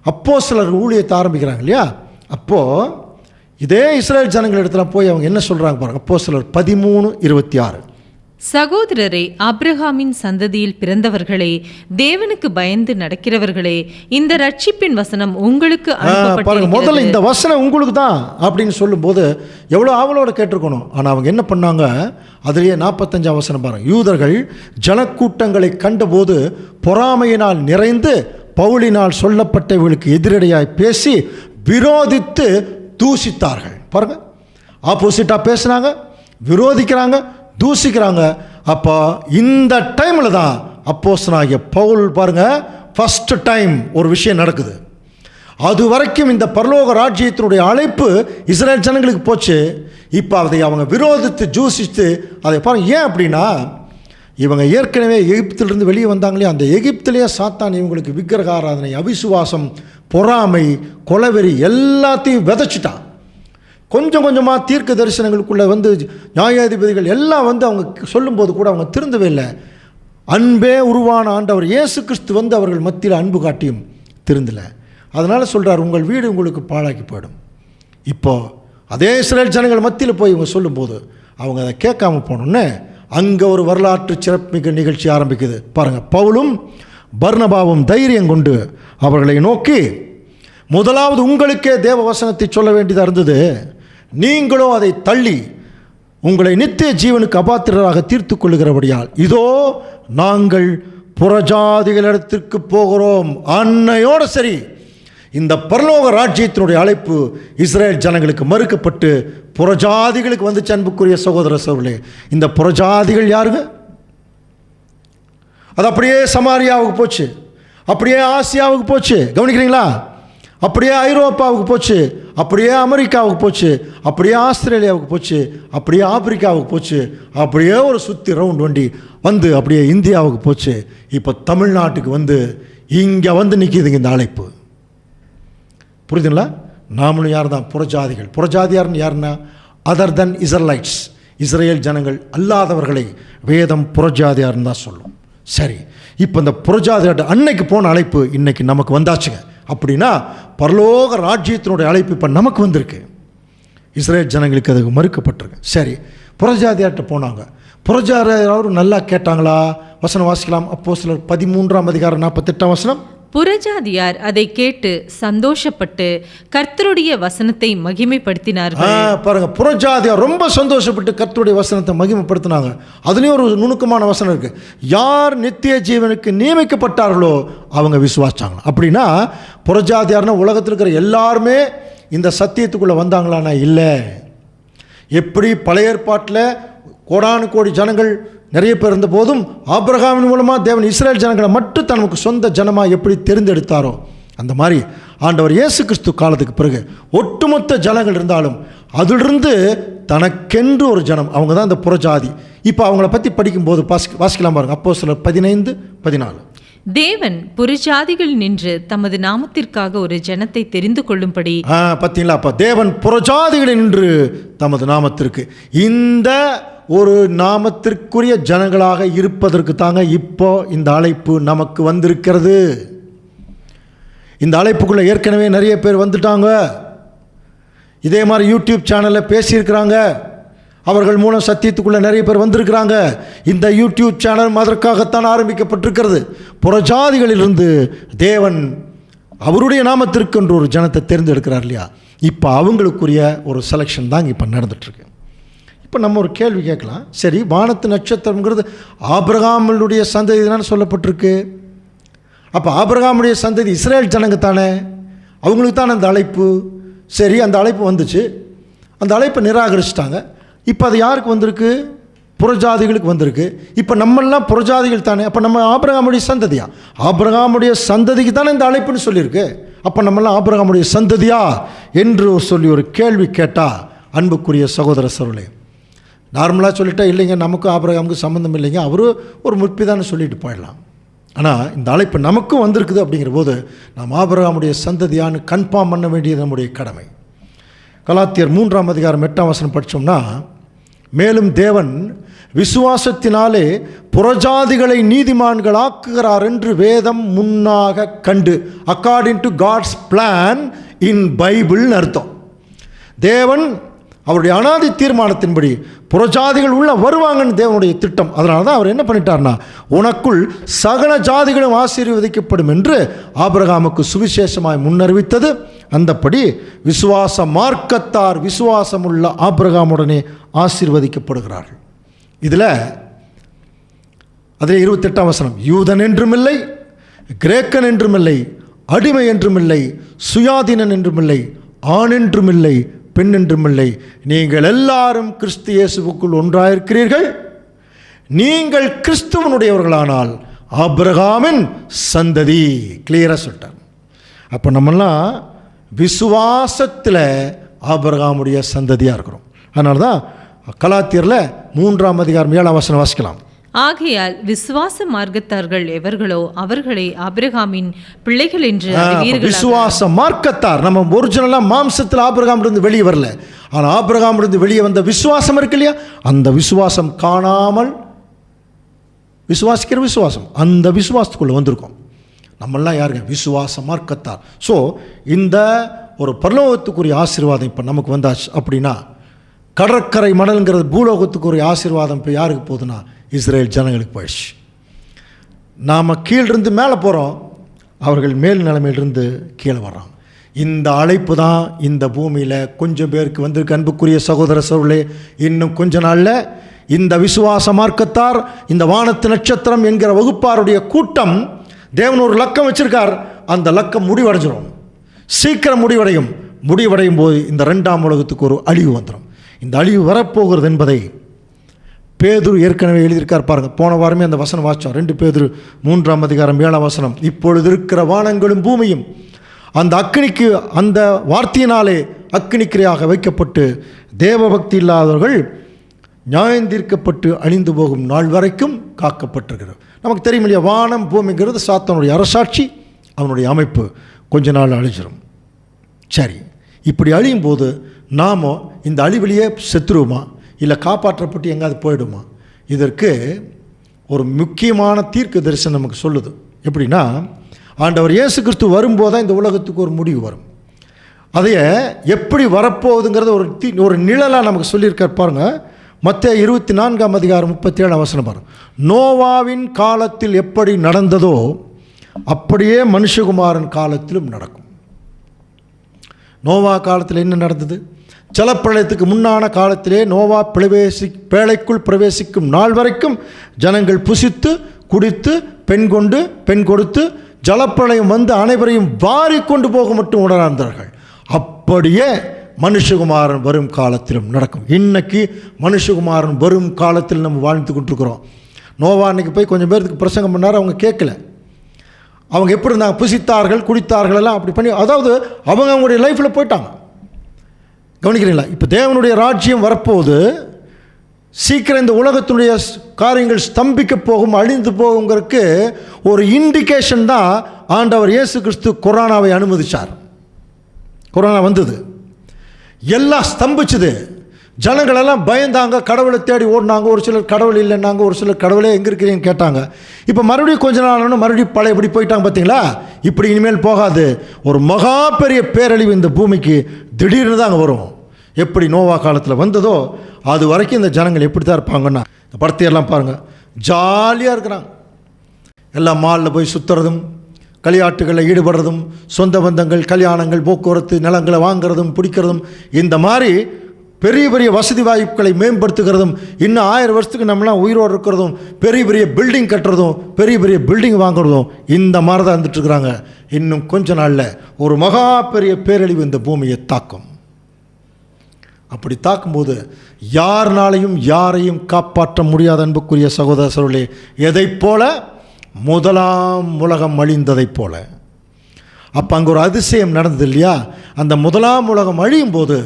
அப்போஸ்தலர் ஊழியத்தை ஆரம்பிக்கிறாங்க இல்லையா? அப்போது இதே இஸ்ரேல் ஜனங்களிடத்துல போய் அவங்க என்ன சொல்கிறாங்க பாருங்க. அப்போஸ்தலர் 13:26. சகோதரரே, ஆபிரகாமின் சந்ததியில் பிறந்தவர்களே, தேவனுக்கு பயந்து நடக்கிறவர்களே, இந்த ரட்சிப்பின் வசனம் உங்களுக்கு பாருங்க. முதல்ல இந்த வசனம் உங்களுக்கு தான் அப்படின்னு சொல்லும்போது எவ்வளோ ஆவலோட கேட்டிருக்கணும். ஆனால் அவங்க என்ன பண்ணாங்க, அதிலேயே 45 வசனம் பாருங்க. யூதர்கள் ஜனக்கூட்டங்களை கண்டபோது பொறாமையினால் நிறைந்து பவுலினால் சொல்லப்பட்டவர்களுக்கு எதிரடையாய் பேசி விரோதித்து தூசித்தார்கள். பாருங்க, ஆப்போசிட்டாக பேசுனாங்க, விரோதிக்கிறாங்க, தூசிக்கிறாங்க. அப்போ இந்த டைமில் தான் அப்போஸ்தலனாகிய பவுல் பாருங்க, ஃபர்ஸ்ட் டைம் ஒரு விஷயம் நடக்குது. அது வரைக்கும் இந்த பரலோக ராஜ்யத்தினுடைய அழைப்பு இஸ்ரேல் ஜனங்களுக்கு போச்சு. இப்போ அதை அவங்க விரோதித்து தூசித்து அதை பாருங்க. ஏன் அப்படின்னா, இவங்க ஏற்கனவே எகிப்திலிருந்து வெளியே வந்தாங்களே, அந்த எகிப்திலேயே சாத்தான் இவங்களுக்கு விக்கிரக ஆராதனை, அவிசுவாசம், பொறாமை, கொலவெறி எல்லாத்தையும் விதைச்சிட்டான். கொஞ்சம் கொஞ்சமாக தீர்க்க தரிசனங்களுக்குள்ளே வந்து நியாயாதிபதிகள் எல்லாம் வந்து அவங்க சொல்லும்போது கூட அவங்க திருந்தவே இல்லை. அன்பே உருவான ஆண்டவர் இயேசு கிறிஸ்து வந்து அவர்கள் மத்தியில் அன்பு காட்டியும் திருந்தலை. அதனால் சொல்கிறார், உங்கள் வீடு உங்களுக்கு பாழாக்கி போயிடும். இப்போது அதே இஸ்ரேல் ஜனங்கள் மத்தியில் போய் இவங்க சொல்லும்போது அவங்க அதை கேட்காம போனோன்னே அங்கே ஒரு வரலாற்று சிறப்புமிக்க நிகழ்ச்சி ஆரம்பிக்குது. பாருங்கள், பவுலும் பர்னபாவும் தைரியம் கொண்டு அவர்களை நோக்கி, முதலாவது உங்களுக்கே தேவ வசனத்தை சொல்ல வேண்டியதாக இருந்தது, நீங்களோ அதை தள்ளி உங்களை நித்திய ஜீவனுக்கு அபாத்திரராக தீர்த்து கொள்ளுகிறபடியால் இதோ நாங்கள் புறஜாதிகளிடத்திற்கு போகிறோம். அன்னையோடு சரி, இந்த பரலோக ராஜ்யத்தினுடைய அழைப்பு இஸ்ரேல் ஜனங்களுக்கு மறுக்கப்பட்டு புறஜாதிகளுக்கு வந்துச்சு. அன்புக்குரிய சகோதர சகோதரர்களே, இந்த புறஜாதிகள் யாருங்க? அது அப்படியே சமாரியாவுக்கு போச்சு, அப்படியே ஆசியாவுக்கு போச்சு, கவனிக்கிறீங்களா? அப்படியே ஐரோப்பாவுக்கு போச்சு, அப்படியே அமெரிக்காவுக்கு போச்சு, அப்படியே ஆஸ்திரேலியாவுக்கு போச்சு, அப்படியே ஆப்பிரிக்காவுக்கு போச்சு, அப்படியே ஒரு சுற்றி ரவுண்ட் வண்டி வந்து அப்படியே இந்தியாவுக்கு போச்சு. இப்போ தமிழ்நாட்டுக்கு வந்து இங்கே வந்து நிற்கிதுங்க இந்த அழைப்பு. புரியுதுங்களா? நாமளும் யார் தான்? புறஜாதிகள். புறஜாதியார்னு யாருன்னா அதர் தென் இஸ்ரேலைட்ஸ், இஸ்ரேல் ஜனங்கள் அல்லாதவர்களை வேதம் புறஜாதியார்னு தான் சொல்லும். சரி, இப்போ இந்த புறஜாதியார் அன்னைக்கு போன அழைப்பு இன்னைக்கு நமக்கு வந்தாச்சுங்க. அப்படின்னா பரலோக ராஜ்யத்தினுடைய அழைப்பு இப்போ நமக்கு வந்திருக்கு. இஸ்ரேல் ஜனங்களுக்கு அது மறுக்கப்பட்டிருக்கு. சரி, புறஜாதியார்கிட்ட போனாங்க. புறஜாதியாரும் நல்லா கேட்டாங்களா? வசனம் வாசிக்கலாம். அப்போஸ்தலர் 13:48. புறஜாதியார் அதை கேட்டு சந்தோஷப்பட்டு கர்த்தருடைய வசனத்தை மகிமைப்படுத்தினார்கள். பாருங்க, புறஜாதியார் ரொம்ப சந்தோஷப்பட்டு கர்த்தருடைய வசனத்தை மகிமைப்படுத்தினாங்க. அதுலேயும் ஒரு நுணுக்கமான வசனம் இருக்கு. யார் நித்திய ஜீவனுக்கு நியமிக்கப்பட்டார்களோ அவங்க விசுவாசிச்சாங்க. அப்படின்னா புறஜாதியார்னா உலகத்தில் இருக்கிற எல்லாருமே இந்த சத்தியத்துக்குள்ளே வந்தாங்களான்னா இல்லை. எப்படி பழைய ஏற்பாட்டில் கோடானு கோடி ஜனங்கள் நிறைய பேர் இருந்த போதும் ஆபிரகாமின் மூலமாக தேவன் இஸ்ரேல் ஜனங்களை மட்டும் தனக்கு சொந்த ஜனமாக எப்படி தெரிந்தெடுத்தாரோ, அந்த மாதிரி ஆண்டவர் இயேசு கிறிஸ்து காலத்துக்கு பிறகு ஒட்டுமொத்த ஜனங்கள் இருந்தாலும் அதிலிருந்து தனக்கென்று ஒரு ஜனம், அவங்க தான் இந்த புறஜாதி. இப்போ அவங்கள பற்றி படிக்கும்போது வாசிக்கலாம் பாருங்க. அப்போஸ்தலர் 15:14. தேவன் புறஜாதிகள் நின்று தமது நாமத்திற்காக ஒரு ஜனத்தை தெரிந்து கொள்ளும்படி. பார்த்தீங்களா? அப்போ தேவன் புறஜாதிகள் நின்று தமது நாமத்திற்கு, இந்த ஒரு நாமத்திற்குரிய ஜனங்களாக இருப்பதற்கு தாங்க இப்போ இந்த அழைப்பு நமக்கு வந்திருக்கிறது. இந்த அழைப்புக்குள்ளே ஏற்கனவே நிறைய பேர் வந்துட்டாங்க. இதே மாதிரி யூடியூப் சேனலில் பேசியிருக்கிறாங்க. அவர்கள் மூலம் சத்தியத்துக்குள்ளே நிறைய பேர் வந்திருக்கிறாங்க. இந்த யூடியூப் சேனல் அதற்காகத்தான் ஆரம்பிக்கப்பட்டிருக்கிறது. புறஜாதிகளிலிருந்து தேவன் அவருடைய நாமத்திற்கு என்று ஒரு ஜனத்தை தேர்ந்தெடுக்கிறார் இல்லையா? இப்போ அவங்களுக்குரிய ஒரு செலெக்ஷன் தான் இப்போ நடந்துகிட்ருக்கு. இப்போ நம்ம ஒரு கேள்வி கேட்கலாம். சரி, வானத்து நட்சத்திரம்ங்கிறது ஆபிரகாமுடைய சந்ததி தானே சொல்லப்பட்டிருக்கு. அப்போ ஆபிரகாமுடைய சந்ததி இஸ்ரேல் ஜனங்க தானே, அவங்களுக்கு தானே அந்த அழைப்பு. சரி, அந்த அழைப்பு வந்துச்சு, அந்த அழைப்பை நிராகரிச்சிட்டாங்க. இப்போ அது யாருக்கு வந்திருக்கு? புறஜாதிகளுக்கு வந்திருக்கு. இப்போ நம்மெல்லாம் புறஜாதிகள் தானே, அப்போ நம்ம ஆபிரகாமுடைய சந்ததியா? ஆபிரகாமுடைய சந்ததிக்கு தானே இந்த அழைப்புன்னு சொல்லியிருக்கு. அப்போ நம்மெல்லாம் ஆபிரகாமுடைய சந்ததியா என்று சொல்லி ஒரு கேள்வி கேட்டால், அன்புக்குரிய சகோதர சகோதரர்களே, நார்மலாக சொல்லிட்டா இல்லைங்க நமக்கும் ஆபிரகாமுக்கு சம்மந்தம் இல்லைங்க, அவரு ஒரு முற்பிதான்னு சொல்லிட்டு போயிடலாம். ஆனால் இந்த அழைப்பு நமக்கும் வந்திருக்குது அப்படிங்கிற போது நாம் ஆபிரகாமுடைய சந்ததியான்னு கன்ஃபார்ம் பண்ண வேண்டியது நம்முடைய கடமை. கலாத்தியர் 3:8 படித்தோம்னா, மேலும் தேவன் விசுவாசத்தினாலே புறஜாதிகளை நீதிமான்கள் ஆக்குகிறார் என்று வேதம் முன்னாக கண்டு, according to God's plan in பைபிள்னு அர்த்தம். தேவன் அவருடைய அனாதி தீர்மானத்தின்படி புறஜாதிகள் உள்ள வருவாங்கன்னு தேவனுடைய திட்டம். அதனால தான் அவர் என்ன பண்ணிட்டார்னா, உனக்குள் சகல ஜாதிகளும் ஆசீர்வதிக்கப்படும் என்று ஆபிரகாமுக்கு சுவிசேஷமாய் முன்னறிவித்தது. அந்தப்படி விசுவாச மார்க்கத்தார் விசுவாசமுள்ள ஆபிரகாமுடனே ஆசீர்வதிக்கப்படுகிறார்கள். இதில் அதில் 28 யூதன் என்றுமில்லை, கிரேக்கன் என்றுமில்லை, அடிமை என்றுமில்லை, சுயாதீனன் என்றுமில்லை, ஆண் என்றுமில்லை, பெண் என்றுமில்லை, நீங்கள் எல்லாரும் கிறிஸ்து இயேசுவுக்குள் ஒன்றாயிருக்கிறீர்கள். நீங்கள் கிறிஸ்துவனுடையவர்களானால் ஆபிரகாமின் சந்ததி. கிளியராக சொல்லிட்டார். அப்போ நம்மெல்லாம் விசுவாசத்தில் ஆபிரகாமுடைய சந்ததியாக இருக்கிறோம். அதனால தான் கலாத்தியரில் 3:7 வாசிக்கலாம். ஆகையால் விசுவாச மார்க்கத்தார்கள் எவர்களோ அவர்களை ஆபிரகாமின் பிள்ளைகள் என்று அறிவீர்கள். விசுவாச மார்க்கத்தார், நம்ம ஒரிஜினலாக மாம்சத்தில் ஆபிரகாமிலிருந்து வெளியே வரல, ஆனால் ஆபிரகாமிலிருந்து வெளியே வந்த விசுவாசம் இருக்கு இல்லையா, அந்த விசுவாசம் காணாமல் விசுவாசிக்கிற விசுவாசம், அந்த விசுவாசத்துக்குள்ளே வந்திருக்கோம். நம்மெல்லாம் யாருங்க? விசுவாச மார்க்கத்தார். ஸோ இந்த ஒரு பரலோகத்துக்குரிய ஆசீர்வாதம் இப்போ நமக்கு வந்தாச்சு. அப்படின்னா கடற்கரை மணல்ங்கிறது பூலோகத்துக்குரிய ஆசீர்வாதம் இப்போ யாருக்கு போகுதுன்னா இஸ்ரேல் ஜனங்களுக்கு போயிடுச்சு. நாம் கீழிருந்து மேலே போகிறோம், அவர்கள் மேல் நிலைமையிலிருந்து கீழே வர்றாங்க. இந்த அழைப்பு தான் இந்த பூமியில் கொஞ்சம் பேருக்கு வந்திருக்கு. அன்புக்குரிய சகோதர சகோதரர்களே, இன்னும் கொஞ்ச நாளில் இந்த விசுவாச மார்க்கத்தார், இந்த வானத்து நட்சத்திரம் என்கிற வகுப்பாருடைய கூட்டம், தேவன் ஒரு லக்கம் வச்சிருக்கார், அந்த லக்கம் முடிவடைஞ்சிடும், சீக்கிரம் முடிவடையும் போது இந்த 2ஆம் உலகத்துக்கு ஒரு அழிவு வந்துடும். இந்த அழிவு வரப்போகிறது என்பதை பேதுரு ஏற்கனவே எழுதியிருக்கார் பாருங்கள். போன வாரமே அந்த வசனம் வாசித்தோம். 2 பேதுரு 3:7 இப்பொழுது இருக்கிற வானங்களும் பூமியும் அந்த அக்கினிக்கு, அந்த வார்த்தையினாலே அக்கினிக்கிரையாக வைக்கப்பட்டு தேவபக்தி இல்லாதவர்கள் நியாயந்தீர்க்கப்பட்டு அழிந்து போகும் நாள் வரைக்கும் காக்கப்பட்டிருக்கிறது. நமக்கு தெரியும் இல்லையா, வானம் பூமிங்கிறது சாத்தானுடைய அரசாட்சி, அவனுடைய அமைப்பு கொஞ்ச நாள் அழிஞ்சிடும். சரி, இப்படி அழியும் போது நாம் இந்த அழிவிலேயே செத்துருவோமா, இல்லை காப்பாற்றப்பட்டு எங்காவது போயிடுமா? இதற்கு ஒரு முக்கியமான தீர்க்க தரிசனம் நமக்கு சொல்லுது. எப்படின்னா, ஆண்டவர் இயேசு கிறிஸ்து வரும்போது தான் இந்த உலகத்துக்கு ஒரு முடிவு வரும். அதைய எப்படி வரப்போகுதுங்கிறத ஒரு நிழலாக நமக்கு சொல்லியிருக்கார் பாருங்கள். மத்தேயு 24:37 பாருங்கள். நோவாவின் காலத்தில் எப்படி நடந்ததோ அப்படியே மனுஷகுமாரன் காலத்திலும் நடக்கும். நோவா காலத்தில் என்ன நடந்தது? ஜலப்பிரளயத்துக்கு முன்னான காலத்திலே நோவா பேழைக்குள் பிரவேசிக்கும் நாள் வரைக்கும் ஜனங்கள் புசித்து குடித்து பெண் கொடுத்து ஜலப்பிரளயம் வந்து அனைவரையும் வாரி கொண்டு போக மட்டும் உணர்ந்தார்கள். அப்படியே மனுஷகுமாரன் வரும் காலத்திலும் நடக்கும். இன்னைக்கு மனுஷகுமாரன் வரும் காலத்தில் நம்ம வாழ்ந்து கொண்டிருக்கிறோம். நோவா அன்னைக்கு போய் கொஞ்சம் பேருக்கு பிரசங்கம் பண்ணார், அவங்க கேட்கல. அவங்க எப்படி இருந்தாங்க? புசித்தார்கள், குடித்தார்கள், எல்லாம் அப்படி பண்ணி, அதாவது அவங்களுடைய லைஃப்பில் போயிட்டாங்க. கவனிக்கிறீங்களா? இப்போ தேவனுடைய ராஜ்யம் வரப்போகுது. சீக்கிரம் இந்த உலகத்தினுடைய காரியங்கள் ஸ்தம்பிக்க போகும், அழிந்து போகுங்கிறதுக்கு ஒரு இண்டிகேஷன் தான் ஆண்டவர் இயேசு கிறிஸ்து கொரோனாவை அனுமதிச்சார். கொரோனா வந்தது, எல்லாம் ஸ்தம்பிச்சுது. ஜனங்களெல்லாம் பயந்தாங்க, கடவுளை தேடி ஓடினாங்க. ஒரு சிலர் கடவுள் இல்லைன்னாங்க, ஒரு சிலர் கடவுளே எங்கே இருக்கிறீங்கன்னு கேட்டாங்க. இப்போ மறுபடியும் கொஞ்ச நாள் மறுபடியும் பழையபடி போயிட்டாங்க. பார்த்தீங்களா? இப்படி இனிமேல் போகாது. ஒரு மகா பெரிய பேரழிவு இந்த பூமிக்கு திடீர்னு தான் அங்கே வரும். எப்படி நோவா காலத்தில் வந்ததோ அது வரைக்கும் இந்த ஜனங்கள் எப்படி தான் இருப்பாங்கன்னா, இந்த படத்தையெல்லாம் பாருங்கள், ஜாலியாக இருக்கிறாங்க. எல்லாம் மாலில் போய் சுற்றுறதும், களியாட்டுகளில் ஈடுபடுறதும், சொந்த பந்தங்கள், கல்யாணங்கள், போக்குவரத்து, நிலங்களை வாங்கிறதும் பிடிக்கிறதும், இந்த மாதிரி பெரிய பெரிய வசதி வாய்ப்புகளை மேம்படுத்துகிறதும், இன்னும் 1000 வருஷத்துக்கு நம்மளாம் உயிரோடு இருக்கிறதும், பெரிய பெரிய பில்டிங் கட்டுறதும், பெரிய பெரிய பில்டிங் வாங்குறதும், இந்த மாதிரி தான் இருந்துட்டுருக்குறாங்க. இன்னும் கொஞ்ச நாளில் ஒரு மகா பெரிய பேரழிவு இந்த பூமியை தாக்கும். அப்படி தாக்கும்போது யாருனாலையும் யாரையும் காப்பாற்ற முடியாத அன்புக்குரிய சகோதர சகோதரிகளே, எதைப் போல? முதலாம் உலகம் அழிந்ததைப் போல. அப்போ அங்கே ஒரு அதிசயம் நடந்தது இல்லையா? அந்த முதலாம் உலகம் அழியும் போது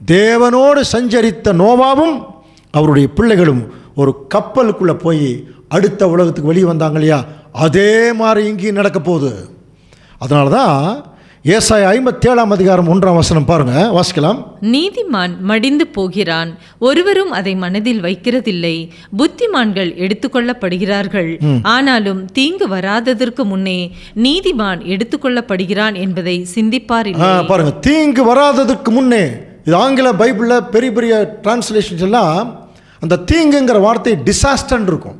தேவனோடு சஞ்சரித்த நோவாவும் அவருடைய பிள்ளைகளும் ஒரு கப்பலுக்குள்ளே போய் அடுத்த உலகத்துக்கு வெளியே வந்தாங்க இல்லையா? அதே மாதிரி இங்கேயும் நடக்க போகுது. அதனால தான் ஏசாயா 57 அதிகாரம் 1 பாருங்க, வாசிக்கலாம். நீதிமான் மடிந்து போகிறான், ஒருவரும் அதை மனதில் வைக்கிறதில்லை. புத்திமான்கள் எடுத்துக்கொள்ளப்படுகிறார்கள், ஆனாலும் தீங்கு வராததற்கு முன்னே நீதிமான் எடுத்துக்கொள்ளப்படுகிறான் என்பதை சிந்திப்பார் இல்லை. பாருங்க, தீங்கு வராததற்கு முன்னே. இது ஆங்கில பைபிளில் பெரிய பெரிய டிரான்ஸ்லேஷன்ஸ் எல்லாம் அந்த தீங்குங்கிற வார்த்தை டிசாஸ்டர் இருக்கும்.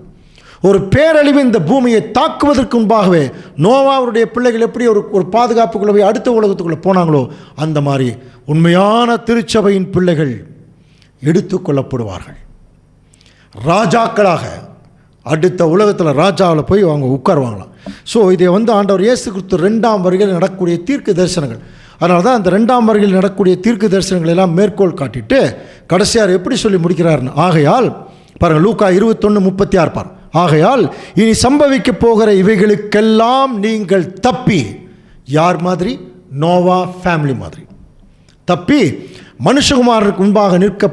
ஒரு பேரழிவு இந்த பூமியை தாக்குவதற்கு முன்பாகவே நோவாவுடைய பிள்ளைகள் எப்படி ஒரு பாதுகாப்புக்குள்ளே போய் அடுத்த உலகத்துக்குள்ளே போனாங்களோ, அந்த மாதிரி உண்மையான திருச்சபையின் பிள்ளைகள் எடுத்துக்கொள்ளப்படுவார்கள். ராஜாக்களாக அடுத்த உலகத்தில் ராஜாவில் போய் அவங்க உட்காருவாங்களாம். ஸோ இதை ஆண்டவர் இயேசு கிறிஸ்து 2ஆம் வருகையில் நடக்கக்கூடிய தீர்க்க தரிசனங்கள். அதனால தான் அந்த 2ஆம் வருகையில் நடக்கக்கூடிய தீர்க்க தரிசனங்கள் எல்லாம் மேற்கோள் காட்டிட்டு கடைசியார் எப்படி சொல்லி முடிக்கிறாருன்னு, ஆகையால் பாருங்கள், லூக்கா 21:36 பாருங்கள். ஆகையால் இனி சம்பவிக்க போகிற இவைகளுக்கெல்லாம் நீங்கள் தப்பி, யார் மாதிரி? நோவா ஃபேமிலி மாதிரி தப்பி மனுஷகுமாரனுக்கு முன்பாக நிற்க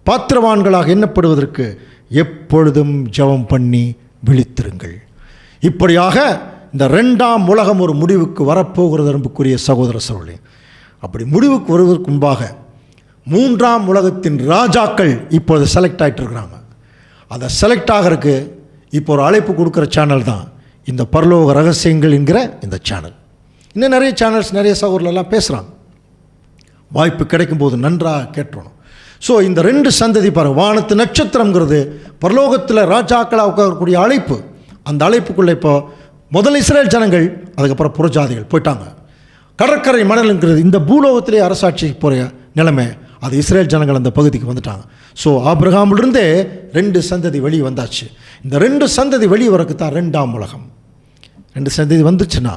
பாத்திரவான்களாக எண்ணப்படுவதற்கு எப்பொழுதும் ஜெபம் பண்ணி விழித்திருங்கள். இப்படியாக இந்த 2ஆம் உலகம் ஒரு முடிவுக்கு வரப்போகிறது அன்புக்குரிய சகோதர சகோதரி. அப்படி முடிவுக்கு வருவதற்கு முன்பாக 3ஆம் உலகத்தின் ராஜாக்கள் இப்போது செலக்ட் ஆகிட்டு இருக்கிறாங்க. அதை செலக்ட் ஆகிறதுக்கு இப்போ ஒரு அழைப்பு கொடுக்குற சேனல் தான் இந்த பரலோக ரகசியங்கள் என்கிற இந்த சேனல். இன்னும் நிறைய சேனல்ஸ், நிறைய சகோதரர்களெல்லாம் பேசுகிறாங்க. வாய்ப்பு கிடைக்கும்போது நன்றாக கேட்டுறணும். ஸோ இந்த 2 சந்ததி பாருங்கள், வானத்து நட்சத்திரங்கிறது பரலோகத்தில் ராஜாக்களாக உட்காரக்கூடிய அழைப்பு. அந்த அழைப்புக்குள்ளே இப்போ முதல் இஸ்ரேல் ஜனங்கள், அதுக்கப்புறம் புறஜாதிகள் போயிட்டாங்க. கடற்கரை மணலுங்கிறது இந்த பூலோகத்திலே அரசாட்சிக்கு போகிற நிலைமை, அது இஸ்ரேல் ஜனங்கள் அந்த பகுதிக்கு வந்துட்டாங்க. ஸோ ஆபிரகாமிலிருந்தே 2 சந்ததி வெளியே வந்தாச்சு. இந்த 2 சந்ததி வெளியே வரக்கு தான் 2ஆம் உலகம். 2 சந்ததி வந்துச்சுன்னா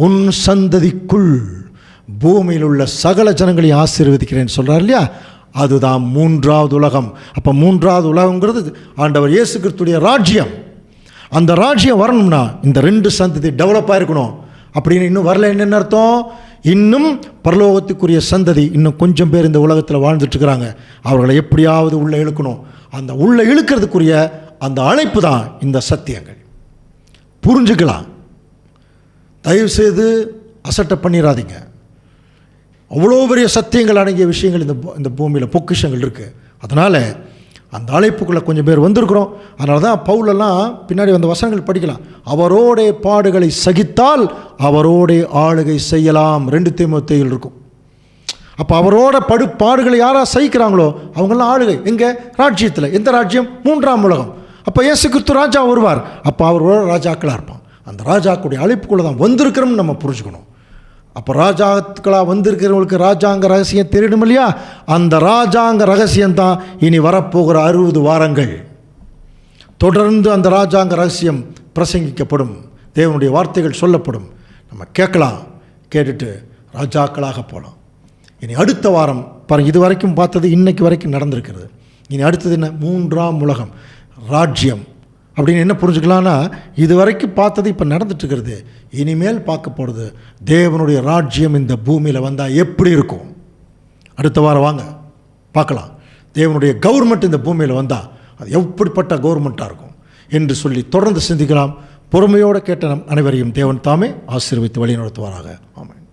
உன் சந்ததிக்குள் பூமியில் உள்ள சகல ஜனங்களையும் ஆசீர்வதிக்கிறேன்னு சொல்கிறார் இல்லையா? அதுதான் 3ஆவது உலகம். அப்போ 3ஆவது உலகங்கிறது ஆண்டவர் இயேசு கிறிஸ்துடைய ராஜ்யம். அந்த ராஜ்யம் வரணும்னா இந்த 2 சந்ததி டெவலப் ஆகிருக்கணும். அப்படின்னு இன்னும் வரல, என்னென்ன அர்த்தம்? இன்னும் பரலோகத்துக்குரிய சந்ததி இன்னும் கொஞ்சம் பேர் இந்த உலகத்தில் வாழ்ந்துட்டுருக்கிறாங்க. அவர்களை எப்படியாவது உள்ளே இழுக்கணும். அந்த உள்ளே இழுக்கிறதுக்குரிய அந்த அழைப்பு தான் இந்த சத்தியங்கள். புரிஞ்சுக்கலாம், தயவுசெய்து அசட்டை பண்ணிடாதீங்க. அவ்வளோ பெரிய சத்தியங்கள் அடங்கிய விஷயங்கள் இந்த பூமியில் பொக்கிஷங்கள் இருக்குது. அதனால் அந்த அழைப்புக்குள்ளே கொஞ்சம் பேர் வந்திருக்கிறோம். அதனால தான் பவுலெல்லாம் பின்னாடி வந்த வசனங்கள் படிக்கலாம். அவரோட பாடுகளை சகித்தால் அவரோட ஆளுகை செய்யலாம், 2 தீமோத்தேயுவில் இருக்கும். அப்போ அவரோட பாடுகளை யாராக சகிக்கிறாங்களோ அவங்களாம் ஆளுகை. எங்கே? ராஜ்யத்தில். எந்த ராஜ்யம்? 3ஆம் உலகம். அப்போ இயேசு கிறிஸ்து ராஜா வருவார். அப்போ அவரோட ராஜாக்களாக இருப்பான். அந்த ராஜாக்குடைய அழைப்புக்குள்ளே தான் வந்திருக்கிறோம்னு நம்ம புரிஞ்சுக்கணும். அப்போ ராஜாக்களாக வந்திருக்கிறவங்களுக்கு ராஜாங்க ரகசியம் தெரியணும் இல்லையா? அந்த ராஜாங்க ரகசியம்தான் இனி வரப்போகிற 60 வாரங்கள் தொடர்ந்து அந்த ராஜாங்க ரகசியம் பிரசங்கிக்கப்படும். தேவனுடைய வார்த்தைகள் சொல்லப்படும். நம்ம கேட்கலாம், கேட்டுட்டு ராஜாக்களாக போகலாம். இனி அடுத்த வாரம் பாருங்கள், இது வரைக்கும் பார்த்தது இன்னைக்கு வரைக்கும் நடந்திருக்கிறது. இனி அடுத்தது என்ன? 3ஆம் உலகம் ராஜ்யம். அப்படின்னு என்ன புரிஞ்சுக்கலான்னா, இது வரைக்கும் பார்த்தது இப்போ நடந்துட்டுருக்கிறது. இனிமேல் பார்க்க போகிறது தேவனுடைய ராஜ்யம் இந்த பூமியில் வந்தால் எப்படி இருக்கும் அடுத்த வாரம் வாங்க பார்க்கலாம். தேவனுடைய கவர்மெண்ட் இந்த பூமியில் வந்தால் அது எப்படிப்பட்ட கவர்மெண்ட்டாக இருக்கும் என்று சொல்லி தொடர்ந்து சிந்திக்கலாம். பொறுமையோடு கேட்ட நம் அனைவரையும் தேவன் தாமே ஆசீர்வதித்து வழி நடத்துவாராக. ஆமென்.